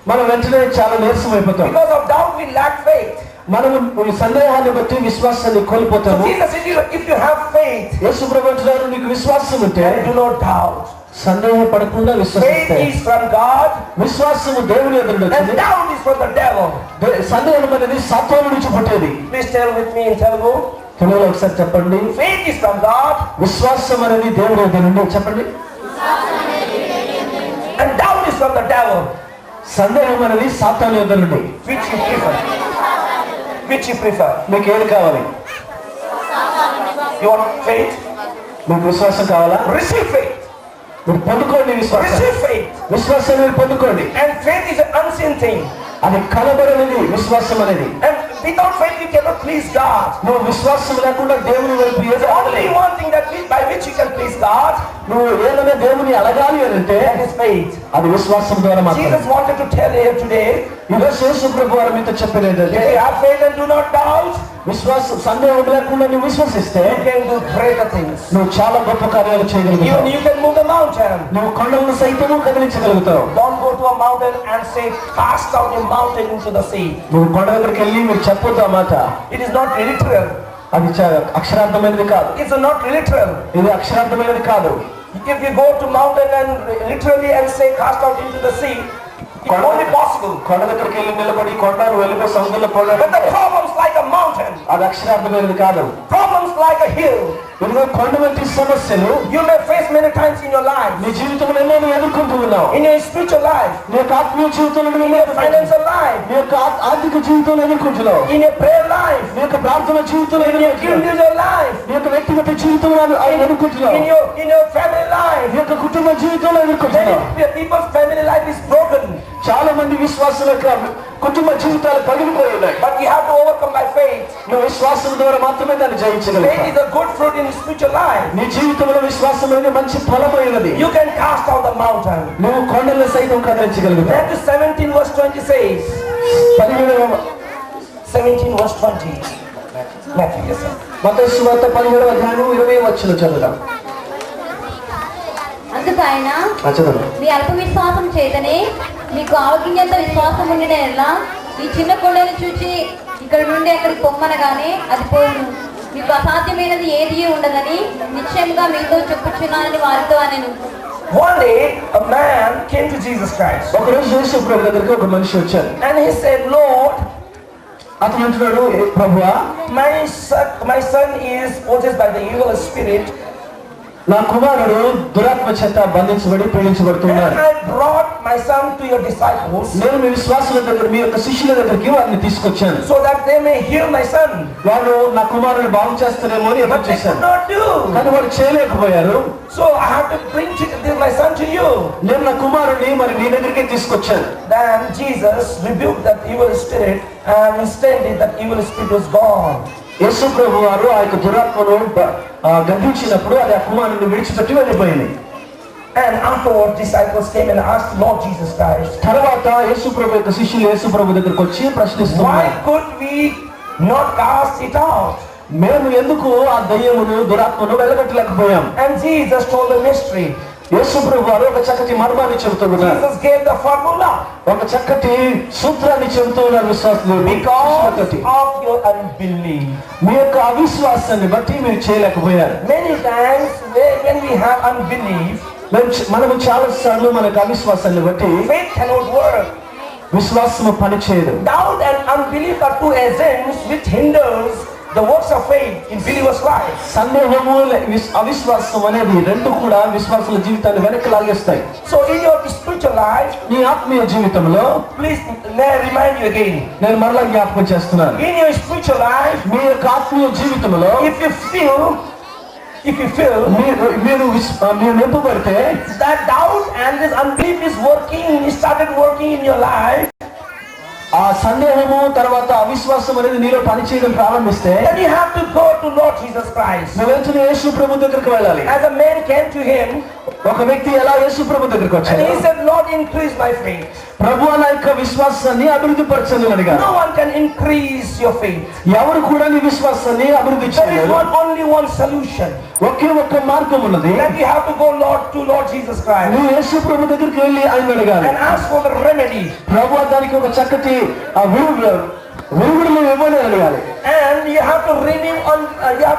మనం వెంటనే చాలా నీరసం అయిపోతాం. Because of doubt, we lack faith. మనము ఈ సందేహాన్ని బట్టి విశ్వాసాన్ని So కోల్పోతాము. Jesus said, if you have faith, యేసు ప్రభు అంటున్నారు, నీకు విశ్వాసం ఉంటే then do not doubt. సందేహపడకుండా Faith విశ్వసిస్తే, is from God, విశ్వాసము దేవుని ఎదురు and వచ్చింది. doubt is from the devil. సందేహం అనేది సాతాను నుంచి పుట్టేది. Please tell with me in Telugu. తెలుగులో ఒకసారి చెప్పండి. Faith is from God, విశ్వాసం అనేది దేవుని ఎదురు నుండి. చెప్పండి. and doubt is from the devil. సందేహం అనేది సాతాను ఎదురు నుండి. Which you prefer? Which you prefer? మీకు ఏది కావాలి? You want faith? మీకు విశ్వాసం కావాలా? Receive faith. మీరు పొందుకోండి విశ్వాసం. Receive faith. విశ్వాసాన్ని మీరు పొందుకోండి. And faith is an unseen thing. అది కనబడనిది విశ్వాసం అనేది. And without faith, we cannot please God. నువ్వు విశ్వాసం లేకుండా దేవుని వైపు ఏది Only అడగలేవు. one thing by which you can please God, నువ్వు ఏదైనా దేవుని అడగాలి అని అంటే that is faith. అది విశ్వాసం ద్వారా మాత్రమే. Jesus wanted to tell you today, ఈరోజు యేసు ప్రభు వారు మీతో చెప్పేది ఏంటంటే, if you have faith and do not doubt, విశ్వాసం సందేహం లేకుండా నువ్వు విశ్వసిస్తే you can do greater things. నువ్వు చాలా గొప్ప కార్యాలు చేయగలుగుతావు. Even you can move the mountain. నువ్వు కొండలను సైతము కదిలించగలుగుతావు. Don't go to a mountain and say, cast out a mountain into the sea. నువ్వు కొండ దగ్గరికి వెళ్ళి మీరు చెప్పొద్దు ఆ మాట. It is not literal. అది అక్షరార్థమైనది కాదు. It's not literal. ఇది అక్షరార్థమైనది కాదు. If you go to mountain and literally and say cast out into the sea, It's only possible. కొండ దగ్గరికి వెళ్ళి నిలబడి కొండను వెళ్ళిపోయి సముద్రంలో పోవడం But the problems like a mountain, అది అక్షరార్థమైనది కాదు. problems like a hill, ఇదిగో కొండ వంటి సమస్యలు you may face many times in your life. నీ జీవితంలో ఎన్నో నువ్వు ఎదుర్కొంటూ ఉన్నావు. In your spiritual life, నీ యొక్క ఆత్మీయ జీవితంలో నువ్వు in your financial life, నీ యొక్క ఆర్థిక జీవితంలో ఎదుర్కొంటున్నావు. in your prayer life, నీ యొక్క ప్రార్థన జీవితంలో in your ఎదుర్కొంటున్నావు. individual life, నీ యొక్క వ్యక్తిగత జీవితంలో ఎదుర్కొంటున్నావు. in your family life. నీ యొక్క కుటుంబ జీవితంలో ఎదుర్కొంటున్నావు. Many people's family life is broken, చాలా మంది విశ్వాసుల యొక్క కుటుంబ జీవితాలు పగిలిపోయి ఉన్నాయి. but you have to overcome by faith. నువ్వు విశ్వాసం ద్వారా మాత్రమే దాన్ని Faith జయించగలవు. is a good fruit in spiritual life. నీ జీవితంలో విశ్వాసం అనేది మంచి ఫలమైనది. You can cast out the mountain. నువ్వు కొండలను సైతం కదిలించగలుగుతావు. Matthew 17 verse 20 says, 17 verse 20. Matthew, yes sir. మత్తయి సువార్త 17వ అధ్యాయం 20వ వచనం చదువుదాం. అందుకు ఆయన చదువు. మీ అల్ప విశ్వాసం చేతనే మీకు ఆవగింజంత విశ్వాసం ఉండిన ఎలా ఈ చిన్న కొండను చూచి ఇక్కడ నుండి అక్కడికి పొమ్మనగానే అది పోయిను. మీకు అసాధ్యమైనది ఏది ఉండదని నిశ్చయంగా మీతో చెప్పుచున్నానని వారితో అనెను. One day a man came to Jesus Christ ఒకరోజు యేసు ప్రభు దగ్గరికి ఒక మనిషి వచ్చాడు. and he said, Lord, అతను అంటున్నాడు, ప్రభువా, my son is possessed by the evil spirit, నా కుమారుడు దురాత్మ చేత బంధించబడి and పీడించబడుతున్నాడు. I brought my son to your disciples నేను మీ విశ్వాసుల దగ్గర మీ యొక్క శిష్యుల దగ్గరికి వారిని తీసుకొచ్చాను. so that they may heal my son. వారు నా కుమారుని బాగు చేస్తారేమో అని ఎదురు But they could చేశాను. not do. కానీ వారు చేయలేకపోయారు. So I have to bring my son to you. నేను నా కుమారుని మరి నీ దగ్గరికి తీసుకొచ్చాను. Then Jesus rebuked that evil spirit, and instantly that evil spirit was gone. యేసు ప్రభు వారు ఆ యొక్క దురాత్మను గద్దించినప్పుడు అది ఆ కుమారుని విడిచిపెట్టి వెళ్ళిపోయింది. And afterward disciples came and asked Lord Jesus Christ, తర్వాత యేసు ప్రభు యొక్క శిష్యులు యేసు ప్రభు దగ్గరికి వచ్చి ప్రశ్నిస్తున్నారు, why could we not cast it out? మేము ఎందుకు ఆ దయ్యమును దురాత్మను వెళ్ళగొట్టలేకపోయాం? And Jesus told the mystery. యేసు ప్రభు వారు ఒక చక్కటి మర్మాన్ని చెబుతున్నారు. Jesus gave the formula. ఒక చక్కటి సూత్రాన్ని చెబుతున్నారు విశ్వాసులు. Because of your unbelief. మీ యొక్క అవిశ్వాసాన్ని బట్టి మీరు చేయలేకపోయారు. Many times when we have unbelief, మనము చాలా సార్లు మనకు అవిశ్వాసాన్ని బట్టి faith cannot work. విశ్వాసము పనిచేయదు. Doubt and unbelief are two agents which hinders the works of faith in believers' life. సందేహము అవిశ్వాసం అనేది రెండు కూడా విశ్వాసుల జీవితాన్ని వెనక్కి లాగేస్తాయి. So in your spiritual life, నీ ఆత్మీయ జీవితంలో please may I remind you again. నేను మరలా జ్ఞాపకం చేస్తున్నాను. In your spiritual life, మీ యొక్క ఆత్మీయ జీవితంలో if you feel మీరు నింపబడితే that doubt and this unbelief is working, started working in your life, ఆ సందేహము తర్వాత అవిశ్వాసం అనేది నీలో పనిచేయడం ప్రారంభిస్తే then you have to go to Lord Jesus Christ. నువ్వు వెంటనే యేసు ప్రభు దగ్గరికి వెళ్ళాలి. As a man came to him, ఒక వ్యక్తి ఎలా యేసు ప్రభు దగ్గరికి and వచ్చాడు? he said, Lord, increase my faith. ప్రభు నా యొక్క విశ్వాసాన్ని అభివృద్ధి పరచని అడిగాడు. No one can increase your faith. ఎవరు కూడా నీ విశ్వాసాన్ని అభివృద్ధి There is చేయలేరు. only one solution. ఒకే ఒక్క మార్గం ఉన్నది. That you have to go to Lord Jesus Christ నువ్వు యేసు ప్రభు దగ్గరికి వెళ్ళి ఆయన అడగాలి. and ask for the remedy. ప్రభు దానికి ఒక చక్కటి విరుగుడులు ఇవ్వని అడగాలి. And you have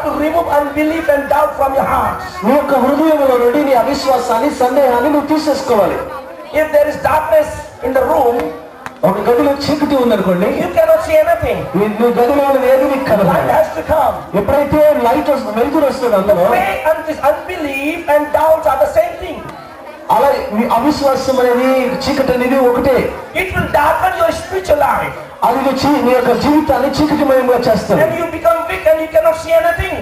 to remove unbelief and doubt from your heart. నీ యొక్క హృదయంలో నుండి నీ అవిశ్వాసాన్ని సందేహాన్ని నువ్వు తీసేసుకోవాలి. If there is darkness in the room, ఒక గదిలో చీకటి ఉందనుకోండి, you cannot see anything. నువ్వు గదిలో ఉన్నది ఏది నీకు Light కనబడదు. has to come. ఎప్పుడైతే లైట్ వెలుతురు వస్తుంది అందులో, Faith and this unbelief and doubts are the same thing. అలా మీ అవిశ్వాసం అనేది చీకటి అనేది ఒకటే. It will darken your spiritual life. అది నీ యొక్క జీవితాన్ని చీకటిమయంగా చేస్తుంది. And you become weak and you cannot see anything.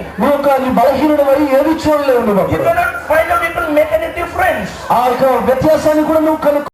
నీ బలహీనుడు మరి ఏది చూడలేవు నువ్వు. You cannot find out, it will make any difference. ఆ యొక్క వ్యత్యాసాన్ని కూడా నువ్వు